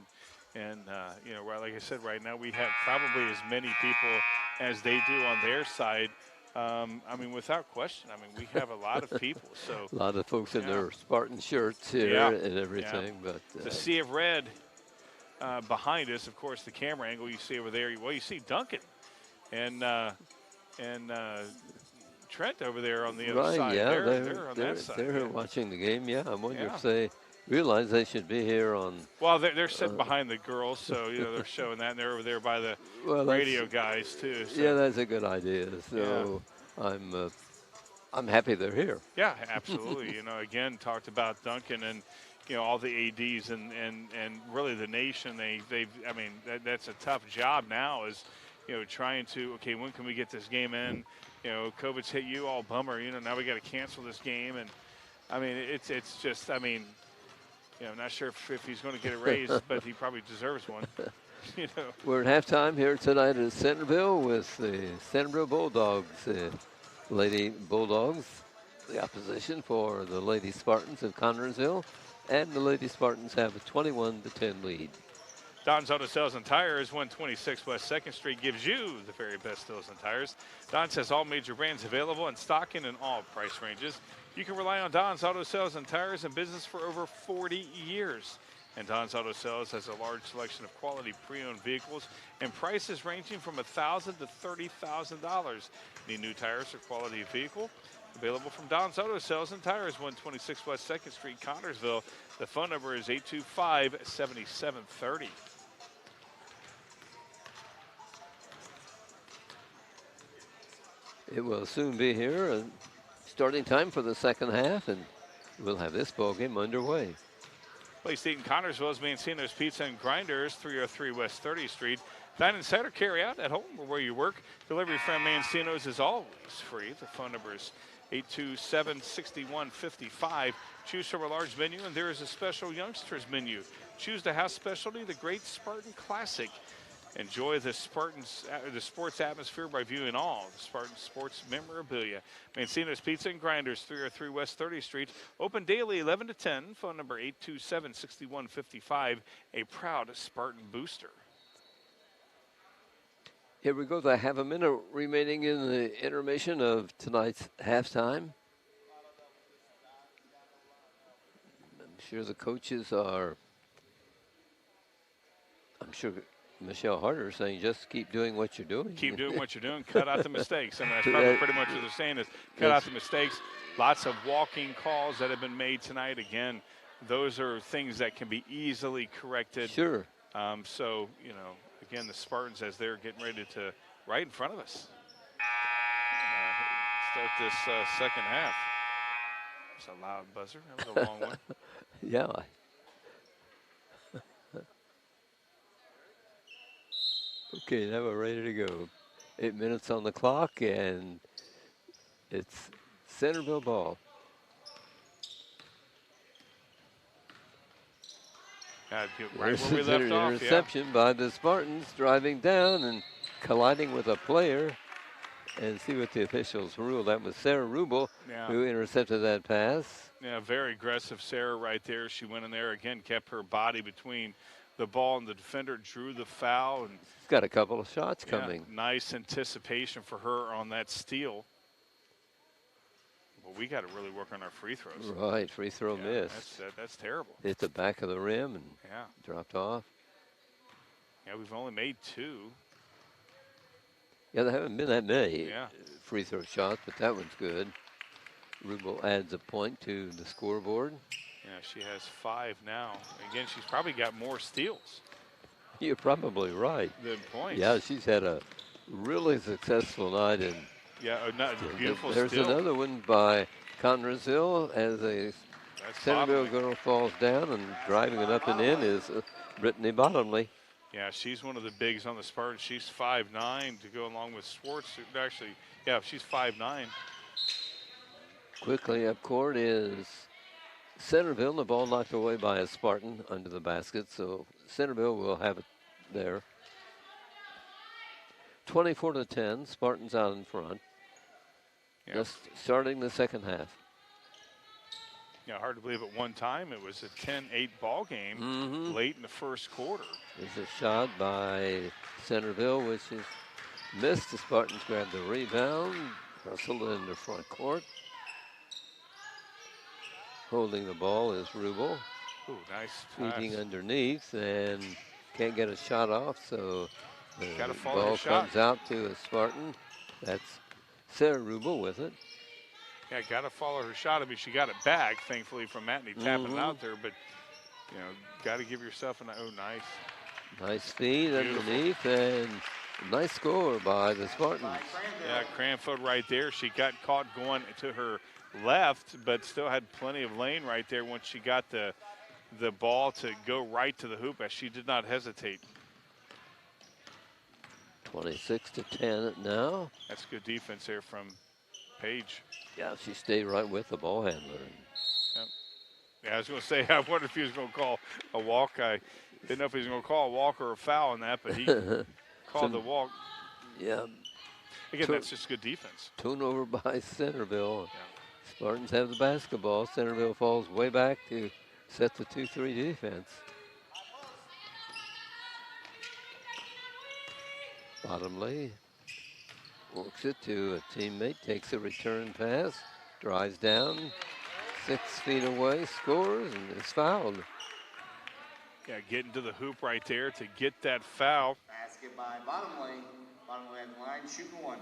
and you know, like I said, right now we have probably as many people as they do on their side. I mean, without question, I mean we have a lot of people. So A lot of folks in yeah, their Spartan shirts here yeah, and yeah. everything, but The sea of red behind us, of course, the camera angle you see over there. Well, you see Duncan and Trent over there on the other right, side. yeah, They're on that side. they're Yeah. watching the game. Yeah, I wonder Yeah. if they realize they should be here on. Well, they're sitting behind the girls, so you know they're showing that, and they're over there by the Well, radio guys too. So. yeah, that's a good idea. So I'm happy they're here. Yeah, absolutely. You know, again, talked about Duncan and you know all the ads and really the nation. I mean that's a tough job now. Is you know trying to when can we get this game in? You know, COVID's hit you, all bummer. You know, now we got to cancel this game, and I mean it's just I mean. You know, I'm not sure if he's going to get a raise, but he probably deserves one. You know. We're at halftime here tonight in Centerville with the Centerville Bulldogs, Lady Bulldogs, the opposition for the Lady Spartans of Connersville, and the Lady Spartans have a 21-10 lead. Don's Auto Sales and Tires, 126 West 2nd Street, gives you the very best stills and tires. Don's has all major brands available and stocking in all price ranges. You can rely on Don's Auto Sales and Tires in business for over 40 years. And Don's Auto Sales has a large selection of quality pre-owned vehicles and prices ranging from $1,000 to $30,000. Need new tires or quality vehicle? Available from Don's Auto Sales and Tires, 126 West 2nd Street, Connersville. The phone number is 825-7730. It will soon be here, starting time for the second half, and we'll have this ball game underway. Place to eat in Connersville is Mancino's Pizza and Grinders, 303 West 30th Street. Dine inside or carry out at home or where you work. Delivery from Mancino's is always free. The phone number is 827-6155. Choose from a large menu, and there is a special youngsters menu. Choose the house specialty, the Great Spartan Classic. Enjoy the sports atmosphere by viewing all the Spartan sports memorabilia. Mancino's Pizza and Grinders, 303 West 30th Street. Open daily 11 to 10. Phone number 827-6155. A proud Spartan booster. Here we go. I have a minute remaining in the intermission of tonight's halftime. I'm sure the coaches are. I'm sure Michelle Harder is saying, just keep doing what you're doing. Keep doing what you're doing. Cut out the mistakes. I mean, that's probably pretty much what they're saying is cut out the mistakes. Lots of walking calls that have been made tonight. Again, those are things that can be easily corrected. Sure. So, you know, again, the Spartans, as they're getting ready to right in front of us, start this second half. It's a loud buzzer. That was a long one. Yeah. Okay, now we're ready to go. 8 minutes on the clock, and it's Centerville ball. Right where we left off, interception by the Spartans, driving down and colliding with a player. And see what the officials ruled. That was Sarah Rubel who intercepted that pass. Yeah, very aggressive Sarah right there. She went in there again, kept her body between the ball and the defender, drew the foul. And she's got a couple of shots coming. Nice anticipation for her on that steal. Well, we got to really work on our free throws. Right, free throw miss. That's terrible. Hit the back of the rim and dropped off. Yeah, we've only made 2. Yeah, there haven't been that many Yeah. free throw shots, but that one's good. Rubel adds a point to the scoreboard. Yeah, she has 5 now. Again, she's probably got more steals. You're probably right. Good points. Yeah, she's had a really successful night. And beautiful there's steal. another one by Connersville as a That's Centerville Bottomley. girl falls down, and driving it up and in is Brittany Bottomley. Yeah, she's one of the bigs on the Spartans. She's 5'9" to go along with Swartz. Actually, yeah, she's 5'9". Quickly up court is Centerville. The ball knocked away by a Spartan under the basket, so Centerville will have it there. 24-10, Spartans out in front. Yeah. Just starting the second half. Yeah, hard to believe at one time it was a 10-8 ball game late in the first quarter. There's a shot by Centerville, which is missed. The Spartans grab the rebound, hustled it into front court. Holding the ball is Rubel. Ooh, nice Feeding pass. underneath and can't get a shot off, so the Gotta follow ball your shot. comes out to a Spartan. That's Sarah Rubel with it. Yeah, got to follow her shot. I mean, she got it back, thankfully, from Matney tapping it out there. But, you know, got to give yourself an, oh, nice. Nice feed Beautiful. underneath and nice score by the Spartans. Yeah, Cranfield right there. She got caught going to her left, but still had plenty of lane right there once she got the ball to go right to the hoop, as she did not hesitate. 26-10 now. That's good defense there from Page. Yeah, she stayed right with the ball handler. Yep. Yeah, I was going to say, I wondered if he was going to call a walk. I didn't know if he was going to call a walk or a foul on that, but he called the walk. Yeah. Again, that's just good defense. Turnover by Centerville. Yeah. Spartans have the basketball. Centerville falls way back to set the 2-3 defense. Bottomley works it to a teammate, takes a return pass, drives down, 6 feet away, scores, and is fouled. Yeah, getting to the hoop right there to get that foul. Basket by Bottomley. Bottomley at the line, shooting one.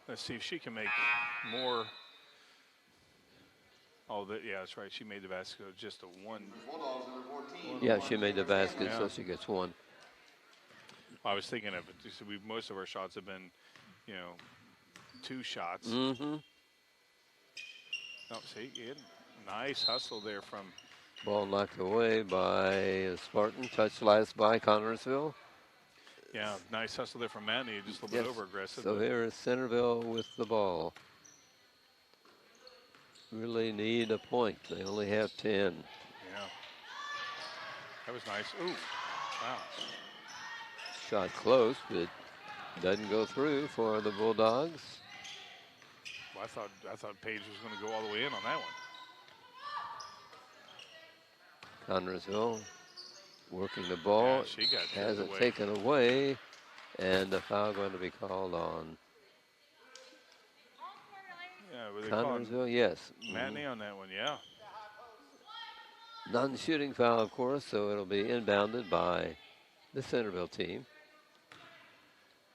Let's see if she can make more. Oh, yeah, that's right. She made the basket just a one. Bulldogs, number 14. Yeah, she made the basket, so she gets one. I was thinking of it. Most of our shots have been, you know, 2 shots. Mm-hmm. Oh, see, nice hustle there from. Ball knocked away by a Spartan. Touch last by Connorsville. Yeah, nice hustle there from Matney. Just a little bit over aggressive. So here is Centerville with the ball. Really need a point. They only have 10. Yeah. That was nice. Ooh, wow. Shot close, but doesn't go through for the Bulldogs. Well, I thought Page was going to go all the way in on that one. Connorsville working the ball. Yeah, she got has it away. taken away, and the foul going to be called on Yeah, were they calling Connorsville. Yes. Matney on that one? Yeah. Non-shooting foul, of course, so it'll be inbounded by the Centerville team.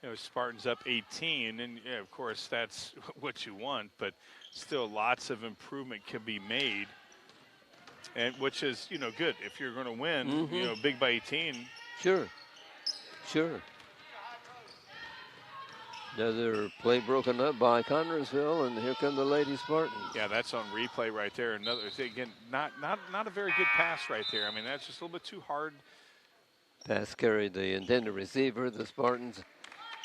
You know, Spartans up 18, and yeah, of course that's what you want, but still lots of improvement can be made, and which is, you know, good if you're going to win. You know, big by 18. Sure. Another play broken up by Connorsville, and here come the Lady Spartans. Yeah, that's on replay right there. Another, again, not a very good pass right there. I mean, that's just a little bit too hard. Pass carried the intended receiver. The Spartans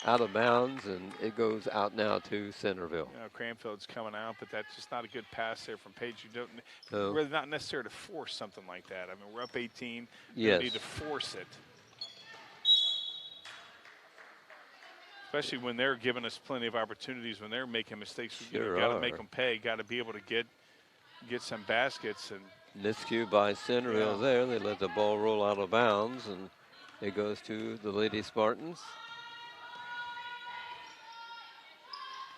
out of bounds, and it goes out now to Centerville. You know, Cranfield's coming out, but that's just not a good pass there from Page. You don't No. really not necessary to force something like that. I mean, we're up 18. Yes. You need to force it. Especially when they're giving us plenty of opportunities, when they're making mistakes. You Sure got to are. make them pay. Got to be able to get some baskets. And Miscue by Centerville there. They let the ball roll out of bounds, and it goes to the Lady Spartans.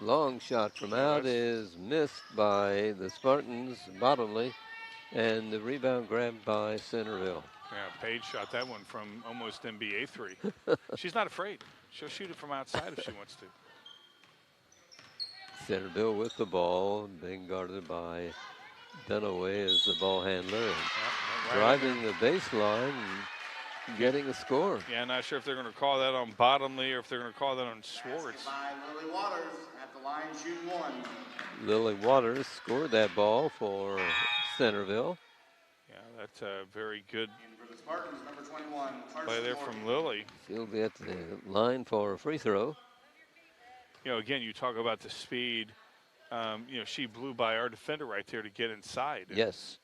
Long shot from out is missed by the Spartans, Bottomley, and the rebound grabbed by Centerville. yeah, Paige shot that one from almost NBA 3. She's not afraid. She'll shoot it from outside if she wants to. Centerville with the ball, being guarded by Dunaway as the ball handler, and Right driving the baseline and getting a score. Yeah, not sure if they're going to call that on Bottomley or if they're going to call that on Swartz. By Lily Waters at the line, shooting one. Lily Waters scored that ball for Centerville. Yeah, that's a very good And for the Spartans, number 21, play there from Lily. She'll be at the line for a free throw. You know, again, you talk about the speed. You know, she blew by our defender right there to get inside. Yes.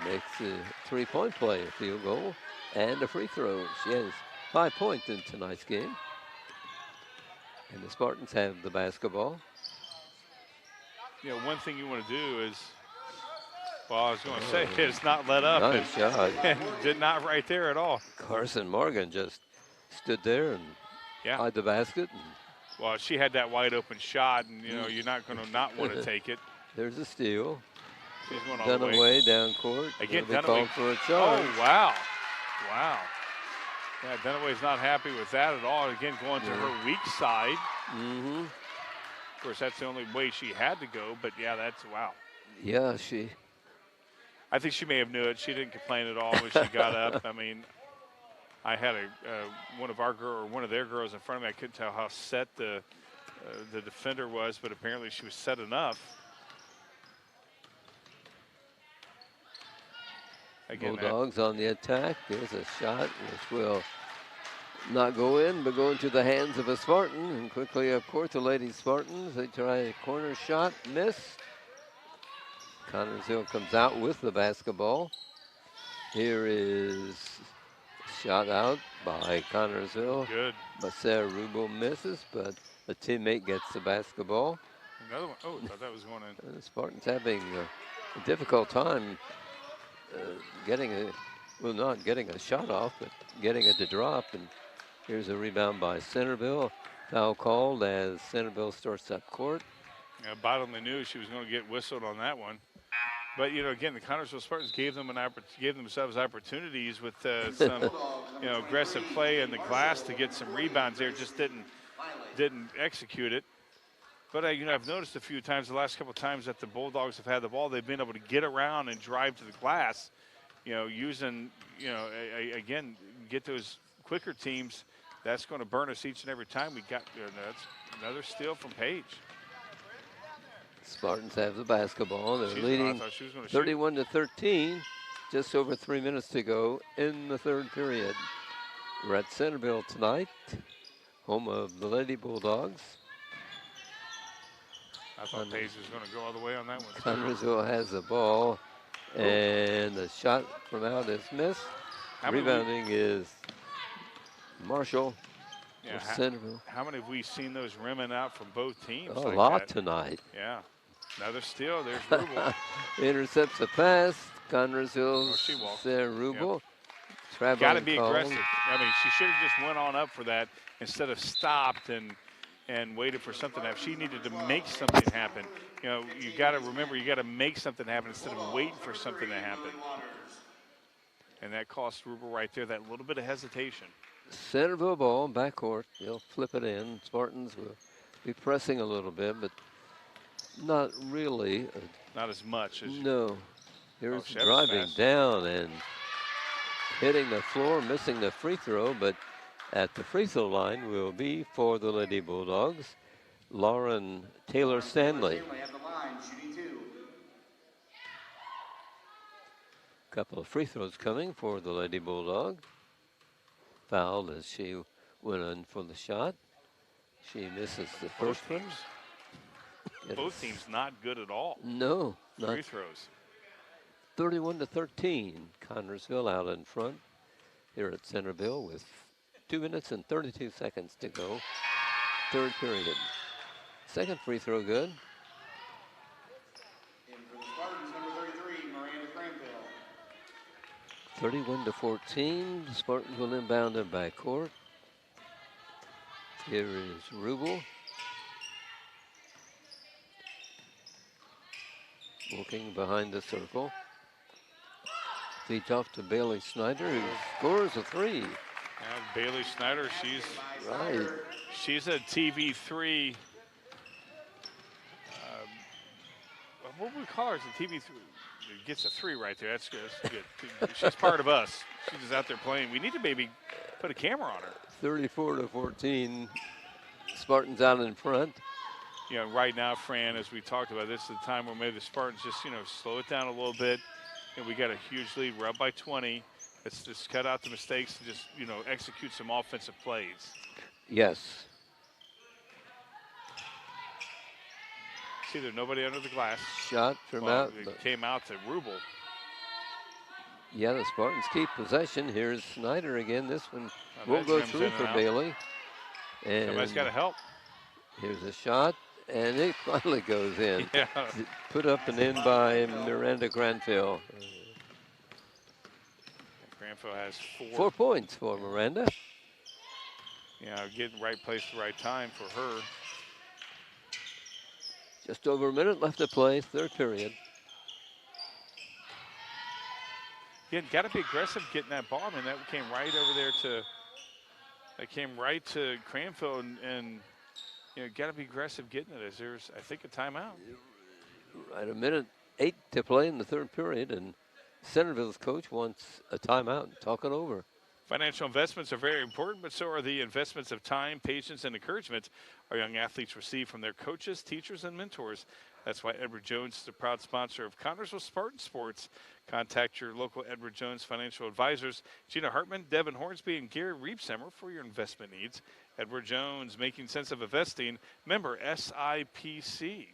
Makes a three-point play, a field goal, and a free throw. She has 5 points in tonight's game. And the Spartans have the basketball. You know, one thing you want to do is, well, I was going to say, is not let up. Nice shot. And did not right there at all. Carson Morgan just stood there and eyed the basket. And well, she had that wide open shot, and, you know, you're not going to not want to take it. There's a steal. She's going all the way. Dunaway down court. Again, Dunaway for a charge. Oh, wow. Wow. Yeah, Dunaway's not happy with that at all. Again, going to her weak side. Mm-hmm. Of course, that's the only way she had to go, but, yeah, that's wow. Yeah, I think she may have knew it. She didn't complain at all when she got up. I mean, I had one of their girls in front of me. I couldn't tell how set the defender was, but apparently she was set enough. Again, Bulldogs on the attack. There's a shot which will not go in, but go into the hands of a Spartan. And quickly up court, the Lady Spartans. They try a corner shot, miss. Connersville comes out with the basketball. Here is shot out by Connersville. Good. But Sarah Rubel misses, but a teammate gets the basketball. Another one. Oh, I thought that was going in. And the Spartans having a difficult time not getting a shot off, but getting it to drop. And here's a rebound by Centerville. Foul called as Centerville starts up court. Yeah, Bottomley knew she was going to get whistled on that one. But, you know, again, the Connersville Spartans gave themselves opportunities with some, you know, aggressive play in the glass to get some rebounds there. Just didn't execute it. But, you know, I've noticed a few times, the last couple of times that the Bulldogs have had the ball, they've been able to get around and drive to the glass, you know, using, you know, again, get those quicker teams. That's going to burn us each and every time. That's another steal from Page. Spartans have the basketball. They're leading 31-13. Just over 3 minutes to go in the third period. We're at Centerville tonight, home of the Lady Bulldogs. I thought Page was going to go all the way on that one. Connersville has the ball, and the shot from out is missed. Rebounding is Marshall for Centerville. How many have we seen those rimming out from both teams? A lot tonight. Yeah. Another steal. There's Rubel. Intercepts the pass. Connersville, she walked. Sarah Rubel. Yep. Got to be aggressive. I mean, she should have just went on up for that instead of stopped and waited for something to happen. She needed to make something happen. You know, you got to remember, you got to make something happen instead of waiting for something to happen. And that cost Rubel right there that little bit of hesitation. Centerville ball, backcourt. They'll flip it in. Spartans will be pressing a little bit, but not really. Not as much as. No. Here's driving down and hitting the floor, missing the free throw, but at the free throw line will be for the Lady Bulldogs, Lauren Taylor Stanley. Couple of free throws coming for the Lady Bulldog. Fouled as she went in for the shot. She misses the first one. Both teams not good at all. No. Free throws. 31-13. Connersville out in front here at Centerville with 2 minutes and 32 seconds to go. Third period. Second free throw good. And for the Spartans, number 33, Miranda Cranville. 31-14. The Spartans will inbound in backcourt. Here is Rubel. Walking behind the circle. Feet off to Bailey Snyder, who scores a three. And Bailey Snyder, she's a TV3. What would we call her? It's a TV3. Gets a three right there. That's good. She's part of us. She's just out there playing. We need to maybe put a camera on her. 34-14. Spartans out in front. you know, right now, Fran, as we talked about, this is the time where maybe the Spartans just, you know, slow it down a little bit. And we got a huge lead. We're up by 20. Let's just cut out the mistakes and just, you know, execute some offensive plays. Yes. See, there's nobody under the glass. Shot from Well, out. it came out to Rubel. Yeah, the Spartans keep possession. Here's Snyder again. This one Now will that go rims through in and for out. Bailey. And Somebody's got to help. here's a shot, and it finally goes in. Yeah. Put up and in by Miranda Granville. Granville has 4 points for Miranda. Yeah, getting right place at the right time for her. Just over a minute left to play, third period. Again, got to be aggressive getting that ball. I mean, that came right over there to Cranfield, and you know, got to be aggressive getting it. As there's, I think, a timeout. Right, a minute 8 to play in the third period, and Centerville's coach wants a timeout. Talk it over. Financial investments are very important, but so are the investments of time, patience, and encouragement our young athletes receive from their coaches, teachers, and mentors. That's why Edward Jones is a proud sponsor of Connersville Spartan Sports. Contact your local Edward Jones financial advisors, Gina Hartman, Devin Hornsby, and Gary Reepsimmer for your investment needs. Edward Jones, making sense of investing, member SIPC.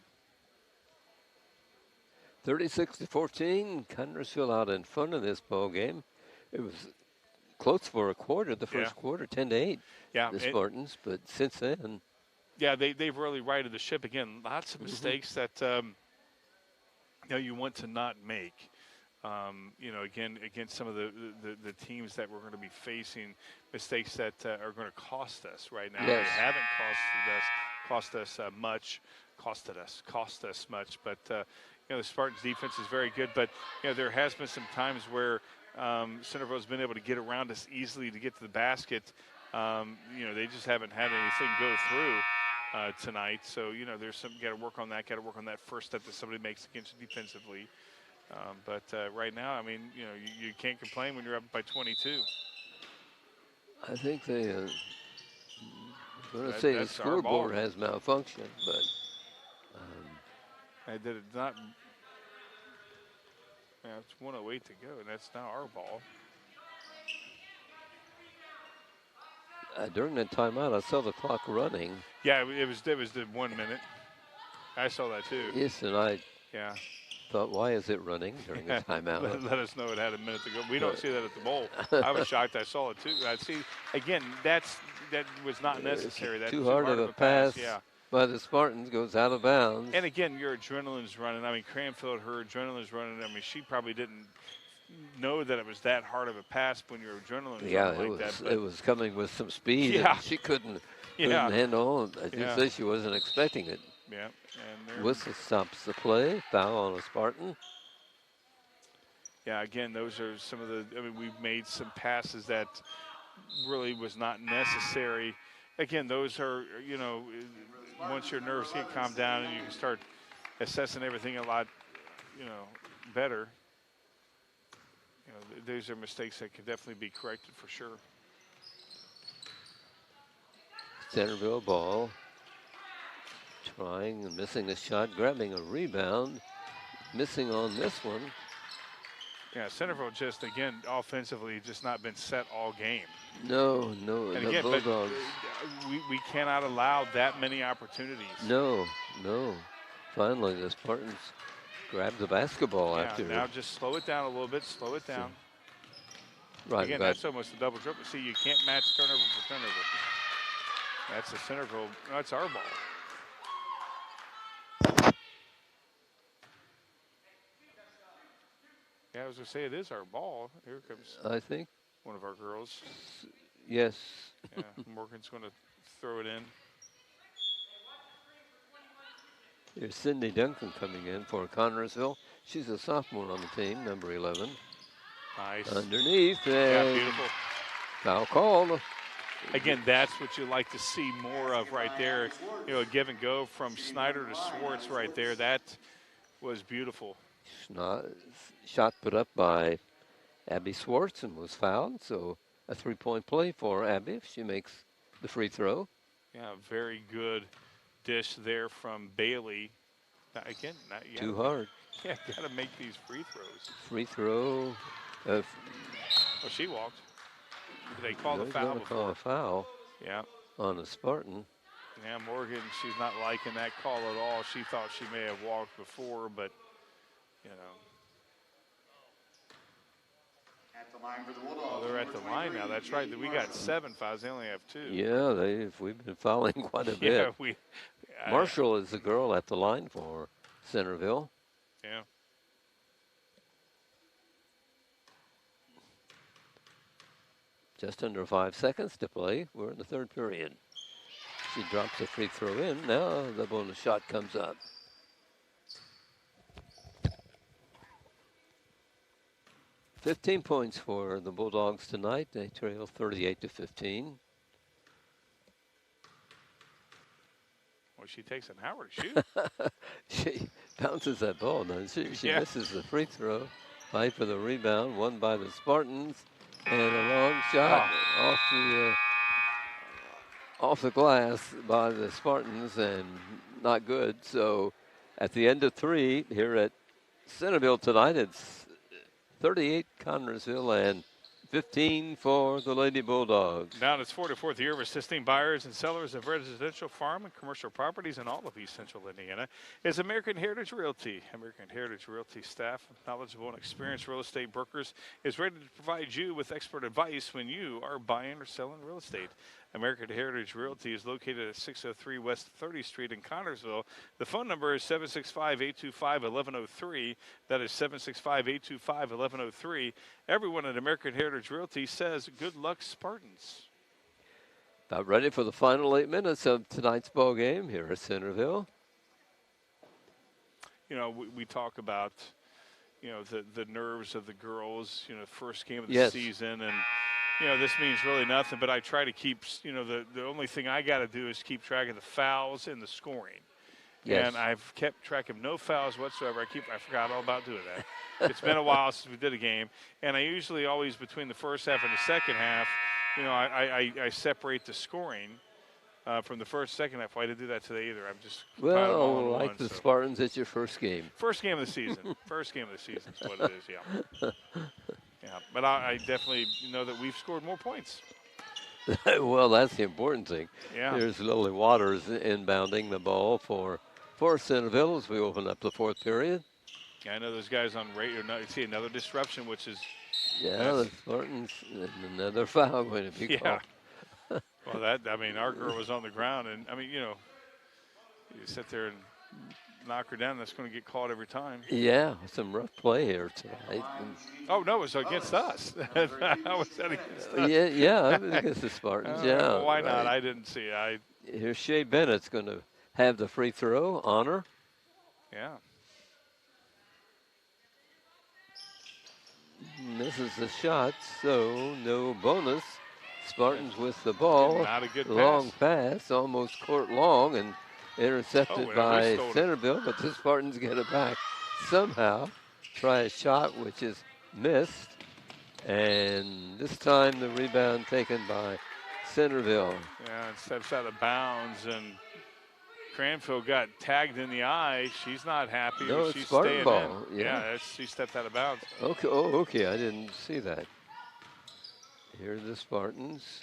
36-14, Connersville out in front of this ball game. It was close for a quarter, the first quarter, 10-8. Yeah, the Spartans, but since then. Yeah, they've really righted the ship again. Lots of mistakes that you know, you want to not make. You know, again, against some of the teams that we're going to be facing, mistakes that are going to cost us right now. Yes. They haven't cost us much, but you know, the Spartans defense is very good, but you know, there has been some times where Centerville has been able to get around us easily to get to the basket. You know, they just haven't had anything go through tonight. So, you know, there's some, got to work on that first step that somebody makes against you defensively. But right now, I mean, you know, you can't complain when you're up by 22. I think they I'm going to say the scoreboard has malfunctioned, but I did it not. Yeah, it's 1:08 to go, and that's now our ball. During that timeout, I saw the clock running. Yeah, it was the 1 minute. I saw that too. Yes, and I yeah thought, why is it running during a timeout? let us know it had a minute to go. We don't see that at the bowl. I was shocked. I saw it too. I see again. That was not necessary. That's too hard of a pass. Yeah. By the Spartans goes out of bounds. And again, your adrenaline's running. I mean, Cranfield, her adrenaline's running. I mean, she probably didn't know that it was that hard of a pass when your adrenaline was running like that. It was coming with some speed. Yeah. And she couldn't handle it. I just say she wasn't expecting it. Yeah. And whistle stops the play. Foul on a Spartan. Yeah, again, those are some of the, I mean, we've made some passes that really was not necessary. Again, those are, you know, once your nerves get calmed down and you can start assessing everything a lot, you know, better, you know, those are mistakes that can definitely be corrected for sure. Centerville ball. Trying and missing the shot, grabbing a rebound. Missing on this one. Yeah, Centerville just, again, offensively, just not been set all game. No. And again, but we cannot allow that many opportunities. No. Finally, the Spartans grab the basketball after. Now just slow it down a little bit, slow it down. Right. Again, that's almost a double triple. See, you can't match turnover for turnover. That's the Centerville, that's our ball. Yeah, I was going to say it is our ball. Here comes I think one of our girls. Yes. Yeah, Morgan's going to throw it in. Here's Cindy Duncan coming in for Connersville. She's a sophomore on the team, number 11. Nice. Underneath. Yeah, beautiful. Foul called. Again, that's what you like to see more of right there. You know, a give and go from Snyder to Swartz right there. That was beautiful. Shot put up by Abby Swartz and was fouled. So a 3-point play for Abby if she makes the free throw. Yeah, very good dish there from Bailey. Now, again, not yet. Too hard. Yeah, got to make these free throws. Free throw. Well, she walked. They called a foul before. Call a foul. Yeah. On a Spartan. Yeah, Morgan, she's not liking that call at all. She thought she may have walked before, but, you know. At the line for the Bulldogs. Oh, they're at the line now. That's right. We got 7 fouls. They only have 2. Yeah, we've been fouling quite a bit. Yeah, Marshall is the girl at the line for Centerville. Yeah. Just under 5 seconds to play. We're in the 3rd period. She drops a free throw in. Now the bonus shot comes up. $15 points for the Bulldogs tonight. They trail 38-15. Well, she takes an hour to shoot. She bounces that ball, doesn't she? She Yeah. misses the free throw. Fight for the rebound, won by the Spartans. And a long shot off the glass by the Spartans, and not good. So at the end of 3 here at Centerville tonight, it's 38 Connersville and 15 for the Lady Bulldogs. Now it's 44th year of assisting buyers and sellers of residential, farm, and commercial properties in all of East Central Indiana is American Heritage Realty. American Heritage Realty staff, knowledgeable and experienced real estate brokers, is ready to provide you with expert advice when you are buying or selling real estate. American Heritage Realty is located at 603 West 30th Street in Connersville. The phone number is 765-825-1103. That is 765-825-1103. Everyone at American Heritage Realty says, good luck, Spartans. About ready for the final 8 minutes of tonight's ball game here at Centerville. You know, we talk about, you know, the nerves of the girls, you know, first game of the Yes. season, and you know, this means really nothing, but I try to keep, you know, the only thing I got to do is keep track of the fouls and the scoring. Yes. And I've kept track of no fouls whatsoever. I forgot all about doing that. It's been a while since we did a game. And I usually always, between the first half and the second half, you know, I separate the scoring from the first, second half. I didn't do that today either. I'm just piled them all in Well, like one, the so. Spartans, it's your first game. First game of the season. First game of the season is what it is, yeah. Yeah, but I definitely know that we've scored more points. Well, that's the important thing. Yeah. Here's Lily Waters inbounding the ball for Centerville as we open up the 4th period. Yeah, I know those guys on radio. You see another disruption, which is Yeah, the Spartans, and another foul going to be called. Well, I mean, our girl was on the ground, and I mean, you know, you sit there and knock her down. That's going to get called every time. Yeah, some rough play here tonight. Oh no, it was against us. How was that against us? Yeah, it was against the Spartans. Yeah. Well, why not? Right. I didn't see it. Here's Shea Bennett's going to have the free throw on her. Yeah. Misses the shot, so no bonus. Spartans with the ball. Not a good long pass, almost court long, and intercepted by Centerville, but the Spartans get it back somehow. Try a shot, which is missed, and this time the rebound taken by Centerville. Yeah, it steps out of bounds, and Cranfield got tagged in the eye. She's not happy. No, it's she's Spartan staying ball. in. Yeah, she stepped out of bounds. Okay. Oh, okay. I didn't see that. Here are the Spartans.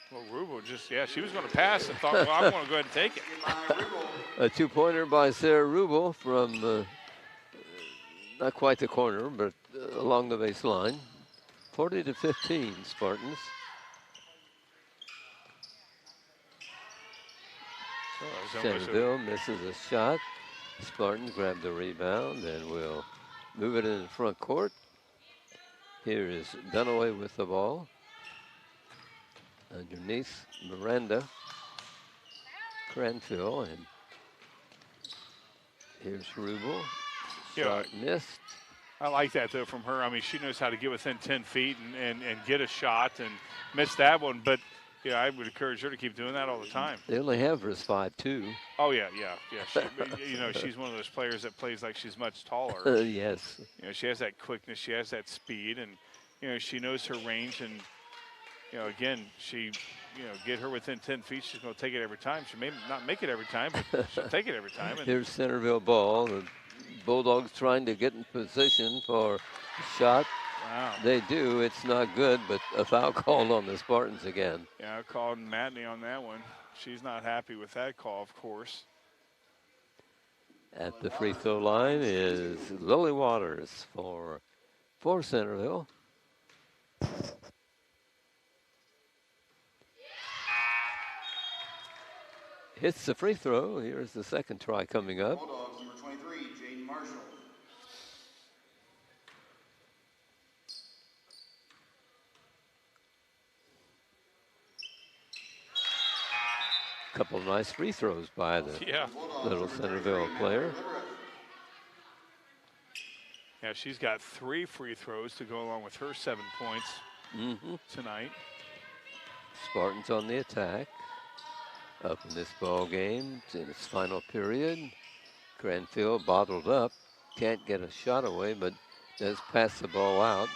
Well, Rubel she was going to pass and thought, well, I'm going to go ahead and take it. A 2-pointer by Sarah Rubel from not quite the corner, but along the baseline. 40-15, Spartans. Centerville misses a shot. Spartans grab the rebound and will move it in the front court. Here is Dunaway with the ball. Underneath Miranda. Cranfield, and here's Rubel. Shot missed. I like that, though, from her. I mean, she knows how to get within 10 feet and get a shot and miss that one. But, yeah, I would encourage her to keep doing that all the time. They only have her as 5'2". Oh, yeah. She, you know, she's one of those players that plays like she's much taller. Yes. You know, she has that quickness. She has that speed. And, you know, she knows her range. And, you know, again, she get her within 10 feet. She's going to take it every time. She may not make it every time, but she'll take it every time. And Here's Centerville ball. The Bulldogs trying to get in position for a shot. wow. They do. It's not good, but a foul called on the Spartans again. Yeah, I called Matney on that one. She's not happy with that call, of course. At the free throw line is Lily Waters for Centerville. Hits the free throw. Here's the second try coming up. Bulldogs, number 23, Jaden Marshall. Couple of nice free throws by the little Centerville player. Yeah, she's got 3 free throws to go along with her 7 points tonight. Spartans on the attack. Up in this ball game. It's in its final period. Cranfield bottled up. Can't get a shot away, but does pass the ball out.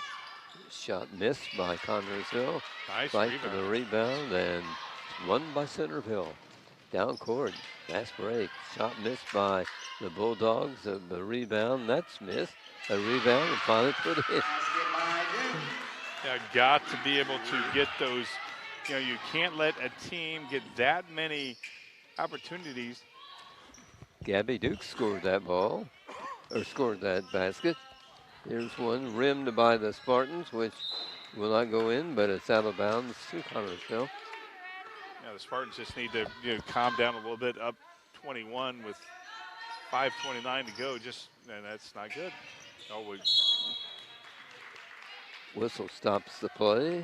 Shot missed by Connersville. Nice Fight rebound. for the rebound and won by Centerville. Down court. Fast break. Shot missed by the Bulldogs. The rebound. That's missed. A rebound and finally put in. Yeah, got to be able to get those. You can't let a team get that many opportunities. Gabby Duke scored that ball, or scored that basket. Here's one rimmed by the Spartans, which will not go in, but it's out of bounds to Connersville. Yeah, the Spartans just need to calm down a little bit. Up 21 with 5:29 to go. And that's not good. Whistle stops the play.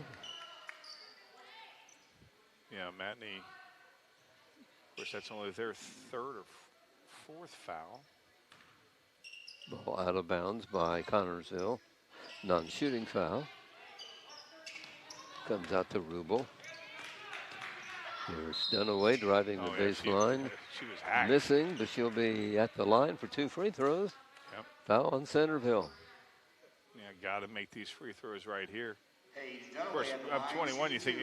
Yeah, Matney. Of course, that's only their 3rd or 4th foul. Ball out of bounds by Connersville. Non-shooting foul. Comes out to Rubel. Here's Dunaway driving the baseline. She was hacked. Missing, but she'll be at the line for 2 free throws. Yep. Foul on Centerville. Yeah, got to make these free throws right here. Of course, up 21, you think,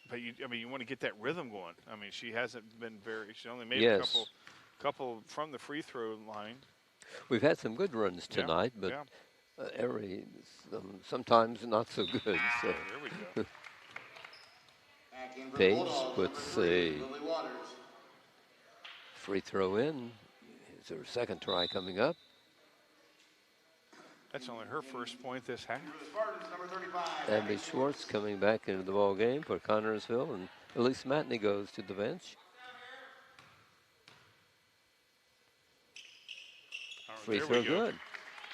but you want to get that rhythm going. She hasn't been she only made a couple from the free throw line. We've had some good runs tonight, but sometimes not so good. So. There we go. Page puts the free throw in. Here's her second try coming up. That's only her first point this half. Abby Schwartz coming back into the ball game for Connersville, and Elise Matney goes to the bench. Free throw good.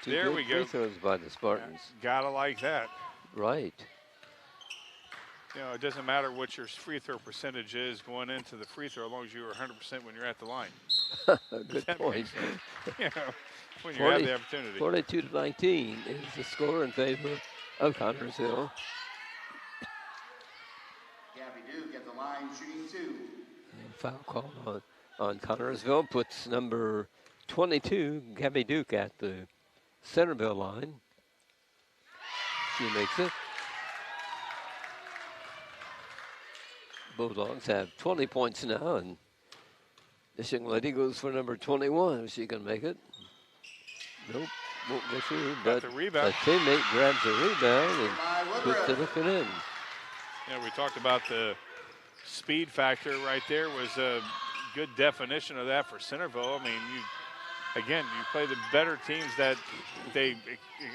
Two good free throws by the Spartans. Gotta like that. Right. It doesn't matter what your free throw percentage is going into the free throw, as long as you are 100% when you're at the line. Good point. When you have the opportunity. 42-19 is the score in favor of Connersville. Gabby Duke at the line, shooting 2. Foul call on Connersville puts number 22, Gabby Duke, at the Centerville line. She makes it. Bulldogs have 20 points now, and this young lady goes for number 21. If she can make it. Nope, won't go through. But the rebound. A teammate grabs the rebound and puts it up and in. We talked about the speed factor right there. Was a good definition of that for Centerville. You play the better teams that they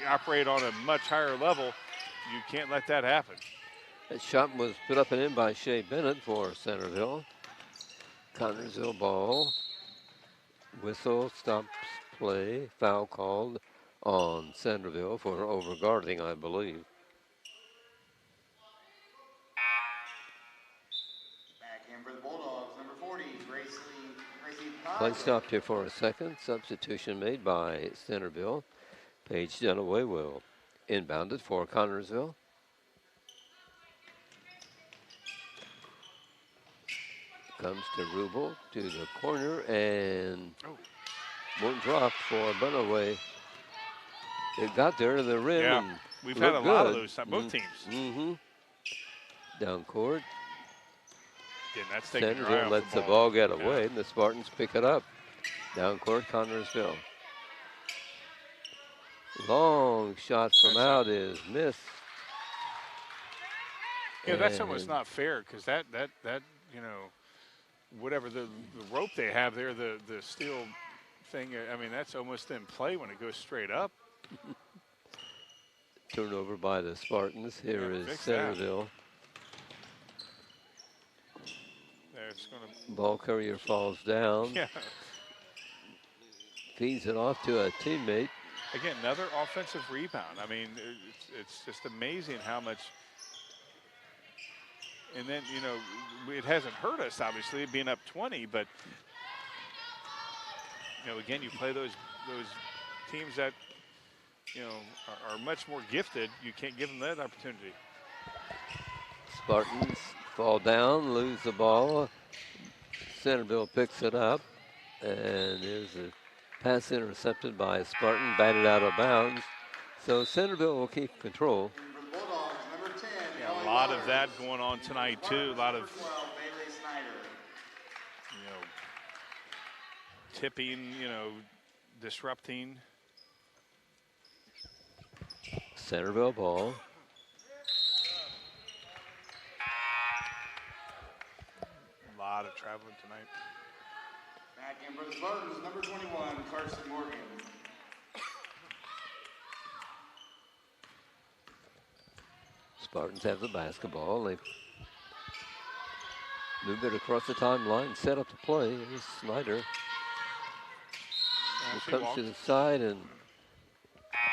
operate on a much higher level. You can't let that happen. That shot was put up and in by Shea Bennett for Centerville. Connersville ball. Whistle stops play. Foul called on Centerville for overguarding, I believe. Back in for the Bulldogs, number 40, Gracie Play stopped here for a second. Substitution made by Centerville. Paige Dunaway will inbound it for Connersville. Comes to Rubel to the corner and won't drop for Dunaway. It got there to the rim. Yeah, and we've had a lot of those, both teams. Down court. Again, that's taking your eye Centerville off lets the ball get away, and the Spartans pick it up. Down court, Connersville. Long shot from out is missed. Yeah, that's almost not fair because that you know, whatever the rope they have there, the steel thing. I mean, that's almost in play when it goes straight up. Turnover by the Spartans. Here is fix Centerville. It's gonna. Ball carrier falls down. Yeah. Feeds it off to a teammate. Again, another offensive rebound. I mean, it's just amazing how much. And then, you know, it hasn't hurt us, obviously, being up 20, but, you know, again, you play those teams that, you know, are much more gifted. You can't give them that opportunity. Spartans fall down, lose the ball. Centerville picks it up, and there's a pass intercepted by Spartan, batted out of bounds. So Centerville will keep control. Yeah, a lot of that going on tonight too. A lot of, you know, tipping, you know, disrupting. Centerville ball. A lot of traveling tonight. Back in for the Spartans, number 21, Carson Morgan. Spartans have the basketball. They move it across the timeline, set up the play. Here's Snyder. Comes to the side and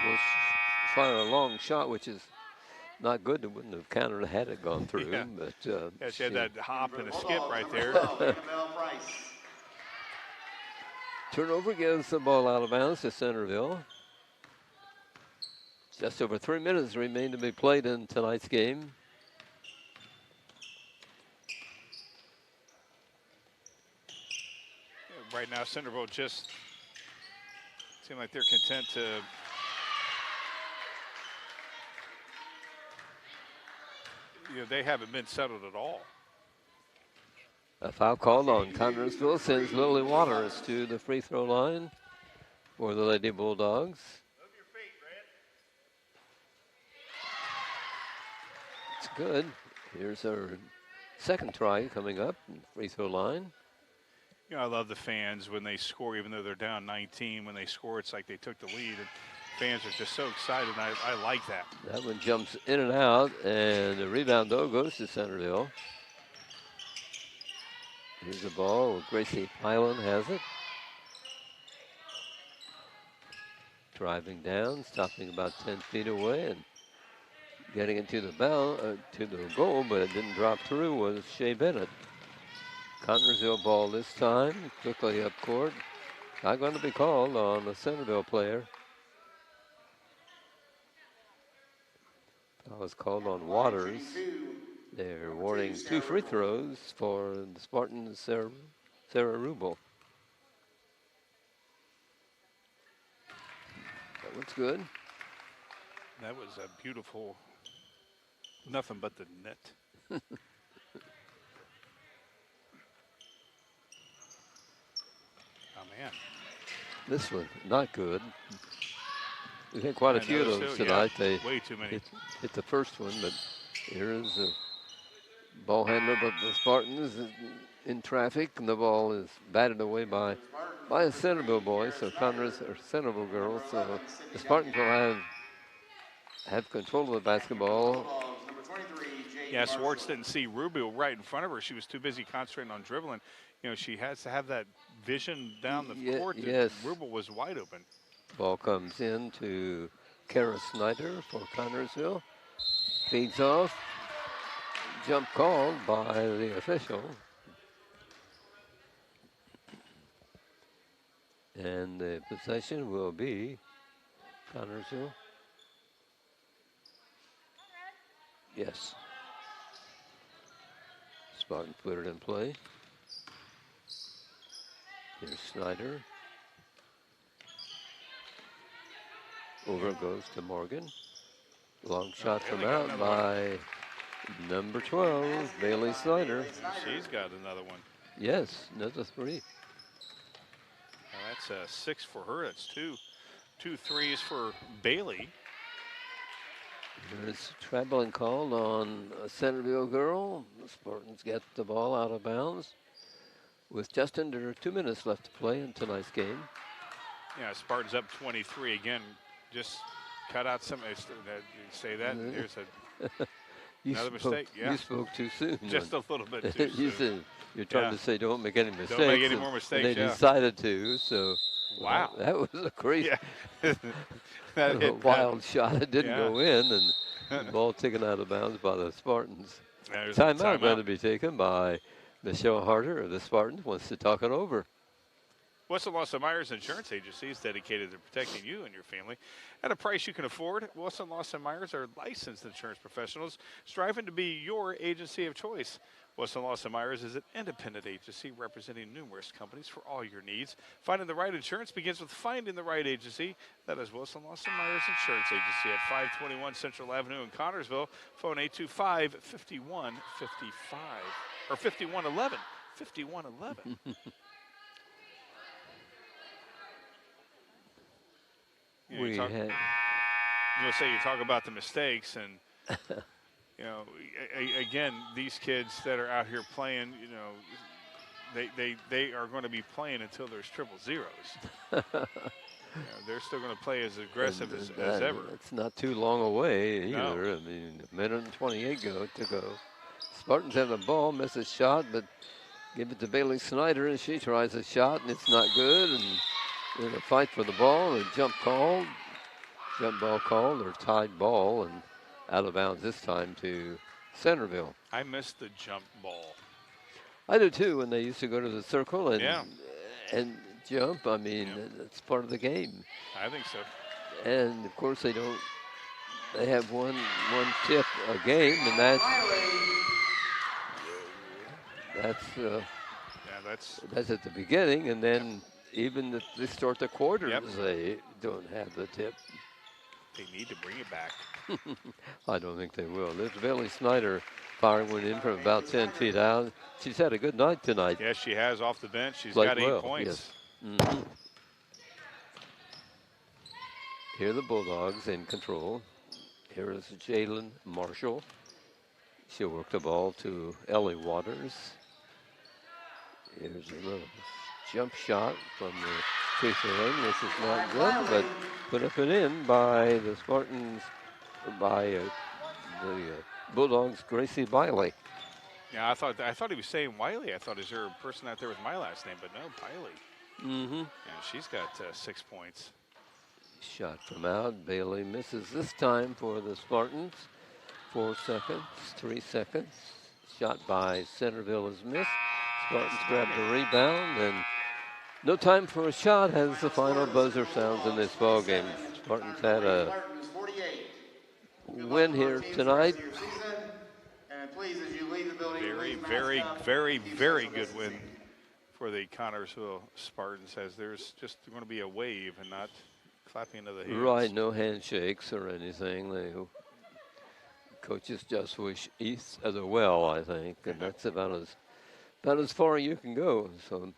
will fire a long shot, which is not good. It wouldn't have countered had it gone through. Yeah. But Yeah, she had that hop and a skip right there. Turnover gives the ball out of bounds to Centerville. Just over 3 minutes remain to be played in tonight's game. Right now, Centerville just seem like they're content to they haven't been settled at all. A foul called on Connersville sends Lily Waters to the free throw line for the Lady Bulldogs. It's good. Here's our second try coming up, free throw line. You know, I love the fans when they score, even though they're down 19. When they score, it's like they took the lead. And fans are just so excited, and I like that. That one jumps in and out, and the rebound, though, goes to Centerville. Here's the ball. Gracie Pylan has it. Driving down, stopping about 10 feet away, and getting into the to the goal, but it didn't drop through, was Shea Bennett. Connersville ball this time, quickly up court. Not going to be called on a Centerville player. That was called on Waters. They're awarding 2 free throws for the Spartans, Sarah Rubel. That one's good. That was a beautiful, nothing but the net. Oh, man. This one, not good. We've had quite a few of those tonight. Yeah, way too many. Hit the first one, but here's the ball handler, but the Spartans is in traffic, and the ball is batted away by a Centerville boy, so Centerville girls. So the Spartans will have control of the basketball. Yeah, Swartz didn't see Rubio right in front of her. She was too busy concentrating on dribbling. You know, she has to have that vision down the court. Yes. Rubio was wide open. Ball comes in to Kara Snyder for Connersville. Feeds off. Jump called by the official. And the possession will be Connersville. Yes. Spartan put it in play. Here's Snyder. Over goes to Morgan. Long shot from out by Number 12, Bailey Snyder. She's got another one. Yes, another 3. Now that's a 6 for her. That's two threes for Bailey. There's a traveling call on a Centerville girl. The Spartans get the ball out of bounds with just under 2 minutes left to play in tonight's game. Yeah, Spartans up 23 again. Just cut out some. Say that. And there's another mistake. Yeah, you spoke too soon. Just a little bit too you soon. said you're trying to say don't make any mistakes. Don't make any more mistakes. They decided to. So wow, that was a crazy, a wild shot. It didn't go in, and the ball taken out of bounds by the Spartans. Timeout going to be taken by Michelle Harder of the Spartans. Wants to talk it over. Wilson Lawson Myers Insurance Agency is dedicated to protecting you and your family at a price you can afford. Wilson Lawson Myers are licensed insurance professionals striving to be your agency of choice. Wilson Lawson Myers is an independent agency representing numerous companies for all your needs. Finding the right insurance begins with finding the right agency. That is Wilson Lawson Myers Insurance Agency at 521 Central Avenue in Connersville. Phone 825-5155 or 5111. 5111. You talk about the mistakes, and again, these kids that are out here playing, they are going to be playing until there's triple zeros. They're still going to play as aggressive as ever. It's not too long away either. No. I mean, a minute and 28 to go. Spartans have the ball, miss a shot, but give it to Bailey Snyder, and she tries a shot, and it's not good. And in a fight for the ball, a jump ball called, or tied ball, and out of bounds this time to Centerville. I missed the jump ball. I do too, when they used to go to the circle and jump. I mean, it's part of the game. I think so. And of course they have one tip a game, and that's at the beginning, and then even if they start the quarters, they don't have the tip. They need to bring it back. I don't think they will. There's Bailey Snyder firing one in from about 10 feet out. She's had a good night tonight. Yes, she has off the bench. She's Played got 8 well, points. Yes. Here are the Bulldogs in control. Here is Jalen Marshall. She'll work the ball to Ellie Waters. Here's a little jump shot from the free throw line. This is not good, but put up and in by the Spartans, by the Bulldogs' Gracie Biley. Yeah, I thought he was saying Wiley. I thought, is there a person out there with my last name? But no, Biley. Mm-hmm. And she's got 6 points. Shot from out. Bailey misses this time for the Spartans. 4 seconds, 3 seconds. Shot by Centerville is missed. Spartans grab the rebound, and no time for a shot as the final buzzer sounds in this ball game. Spartans had a win here tonight. Very, very, very good win for the Connersville Spartans, as there's just going to be a wave and not clapping of the hands. Right, no handshakes or anything. The coaches just wish east as well, I think, and that's about as far you can go. So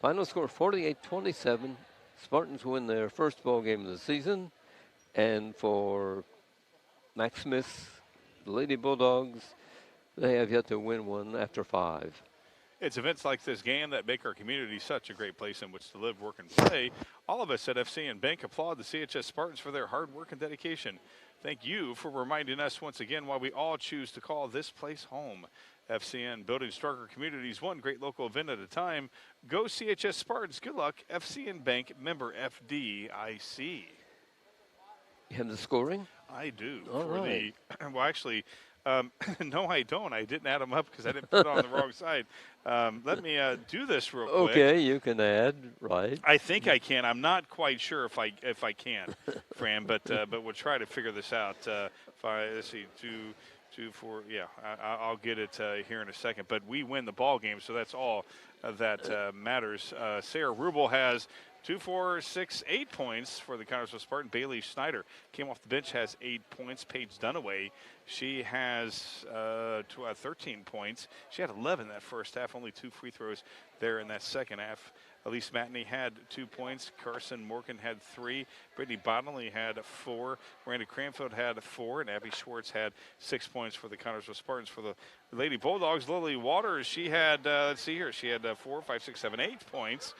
final score 48-27. Spartans win their first ball game of the season. And for Max Smith, the Lady Bulldogs, they have yet to win one after 5. It's events like this game that make our community such a great place in which to live, work, and play. All of us at FCN Bank applaud the CHS Spartans for their hard work and dedication. Thank you for reminding us once again why we all choose to call this place home. FCN, building stronger communities, one great local event at a time. Go CHS Spartans. Good luck. FCN Bank, member FDIC. You have the scoring? I do. All right. Well, actually, no, I don't. I didn't add them up because I didn't put it on the wrong side. Let me do this real quick. Okay, you can add, right? I think I can. I'm not quite sure if I can, Fran, but we'll try to figure this out. Let's see, 2, 4. Yeah, I'll get it here in a second. But we win the ball game, so that's all that matters. Sarah Rubel has 2, 4, 6, 8 points for the Connersville Spartan. Bailey Schneider came off the bench, has 8 points. Paige Dunaway, she has 13 points. She had 11 that first half, only 2 free throws there in that second half. Elise Matney had 2 points. Carson Morgan had 3. Brittany Bottomley had 4. Miranda Cranfield had 4. And Abby Schwartz had 6 points for the Connersville Spartans. For the Lady Bulldogs, Lily Waters, she had, let's see here, she had 4, 5, 6, 7, 8 points.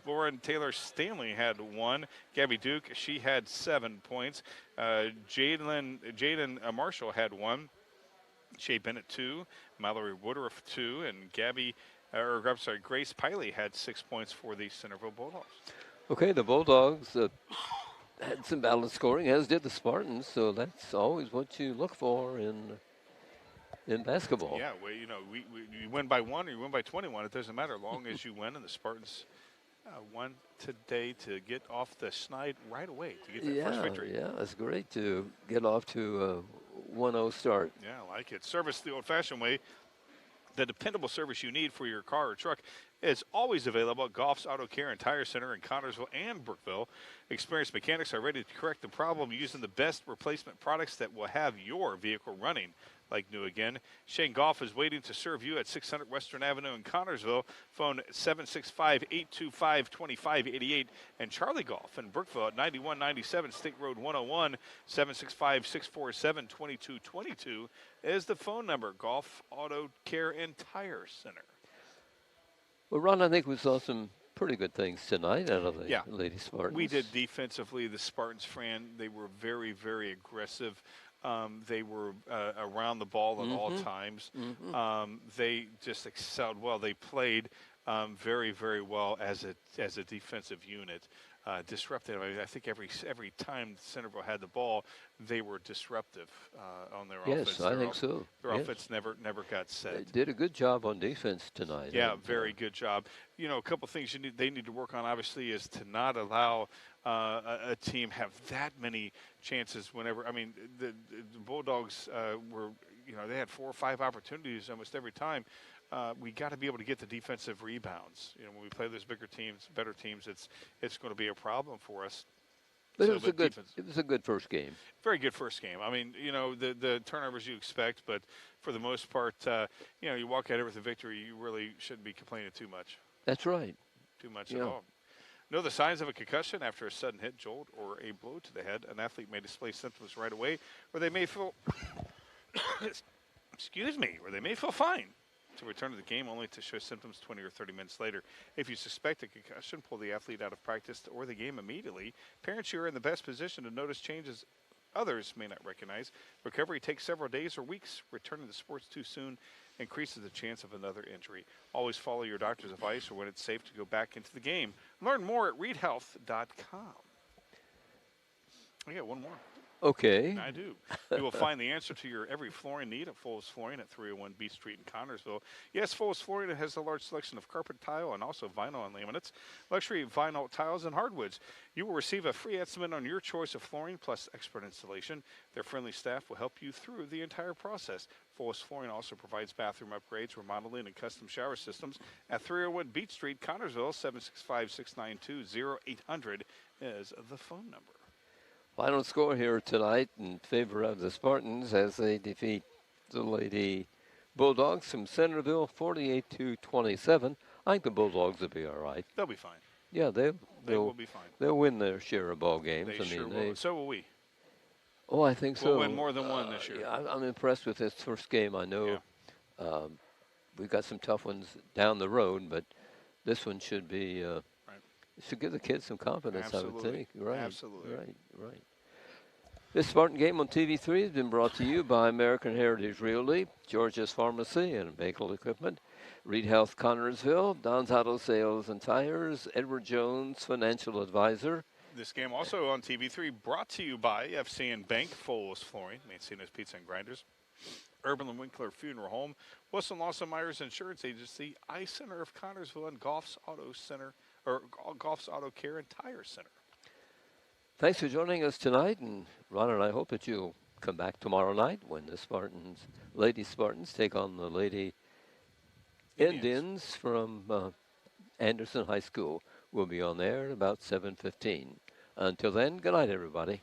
Lauren Taylor Stanley had 1. Gabby Duke, she had 7 points. Jaden Marshall had 1. Shea Bennett 2. Mallory Woodruff 2. And Grace Piley had 6 points for the Centerville Bulldogs. Okay, the Bulldogs had some balanced scoring, as did the Spartans. So that's always what you look for in basketball. Yeah, well, you win by 1 or you win by 21. It doesn't matter, as long as you win. And the Spartans won today to get off the schneid right away to get that first victory. Yeah, it's great to get off to a 1-0 start. Yeah, I like it. Service the old-fashioned way. The dependable service you need for your car or truck is always available at Goff's Auto Care and Tire Center in Connersville and Brookville. Experienced mechanics are ready to correct the problem using the best replacement products that will have your vehicle running like new again. Shane Goff is waiting to serve you at 600 Western Avenue in Connersville. Phone 765-825-2588. And Charlie Goff in Brookville at 9197 State Road 101, 765-647-2222 is the phone number. Goff Auto Care and Tire Center. Well, Ron, I think we saw some pretty good things tonight out of the Lady Spartans. We did defensively. The Spartans, Fran, they were very, very aggressive. They were around the ball at all times. They just excelled well. They played very, very well as a defensive unit. Disruptive. I think every time Centerville had the ball, they were disruptive on their offense. Yes, I think so. Their offense never got set. They did a good job on defense tonight. Yeah, very good job. A couple things they need to work on, obviously, is to not allow a team have that many chances whenever. I mean, the Bulldogs were, they had 4 or 5 opportunities almost every time. We got to be able to get the defensive rebounds. When we play those bigger teams, better teams, it's going to be a problem for us. But it was a good first game. Very good first game. I mean, the turnovers you expect, but for the most part, you walk out of it with a victory, you really shouldn't be complaining too much. That's right. Too much at all. Know the signs of a concussion after a sudden hit, jolt, or a blow to the head. An athlete may display symptoms right away, or they may feel, or they may feel fine to return to the game only to show symptoms 20 or 30 minutes later. If you suspect a concussion, pull the athlete out of practice or the game immediately. Parents, you are in the best position to notice changes others may not recognize. Recovery takes several days or weeks. Returning to sports too soon increases the chance of another injury. Always follow your doctor's advice or when it's safe to go back into the game. Learn more at readhealth.com. I got one more. Okay. I do. You will find the answer to your every flooring need at Full's Flooring at 301 B Street in Connersville. Yes, Full's Flooring has a large selection of carpet tile and also vinyl and laminates, luxury vinyl tiles and hardwoods. You will receive a free estimate on your choice of flooring plus expert installation. Their friendly staff will help you through the entire process. Full's Flooring also provides bathroom upgrades, remodeling, and custom shower systems at 301 Beach Street, Connersville. 765-692-0800 is the phone number. Final score here tonight in favor of the Spartans as they defeat the Lady Bulldogs from Centerville 48-27. I think the Bulldogs will be all right. They'll be fine. Yeah, they will be fine. They'll win their share of ball games. They will. So will we. Oh, I think so. We'll win more than one this year. Yeah, I'm impressed with this first game. I know we've got some tough ones down the road, but this one should be should give the kids some confidence. Absolutely. I would think. Right. Absolutely. Right. This Spartan game on TV3 has been brought to you by American Heritage Realty, Georgia's Pharmacy and Vehicle Equipment, Reed Health Connersville, Don's Auto Sales and Tires, Edward Jones Financial Advisor. This game also on TV3 brought to you by FCN Bank, Full's Flooring, Mancino's Pizza and Grinders, Urban and Winkler Funeral Home, Wilson Lawson Myers Insurance Agency, I Center of Connersville, and Goff's Auto Care and Tire Center. Thanks for joining us tonight, and Ron and I hope that you'll come back tomorrow night when the Lady Spartans take on the Lady Indians from Anderson High School. We'll be on there at about 7:15. Until then, good night, everybody.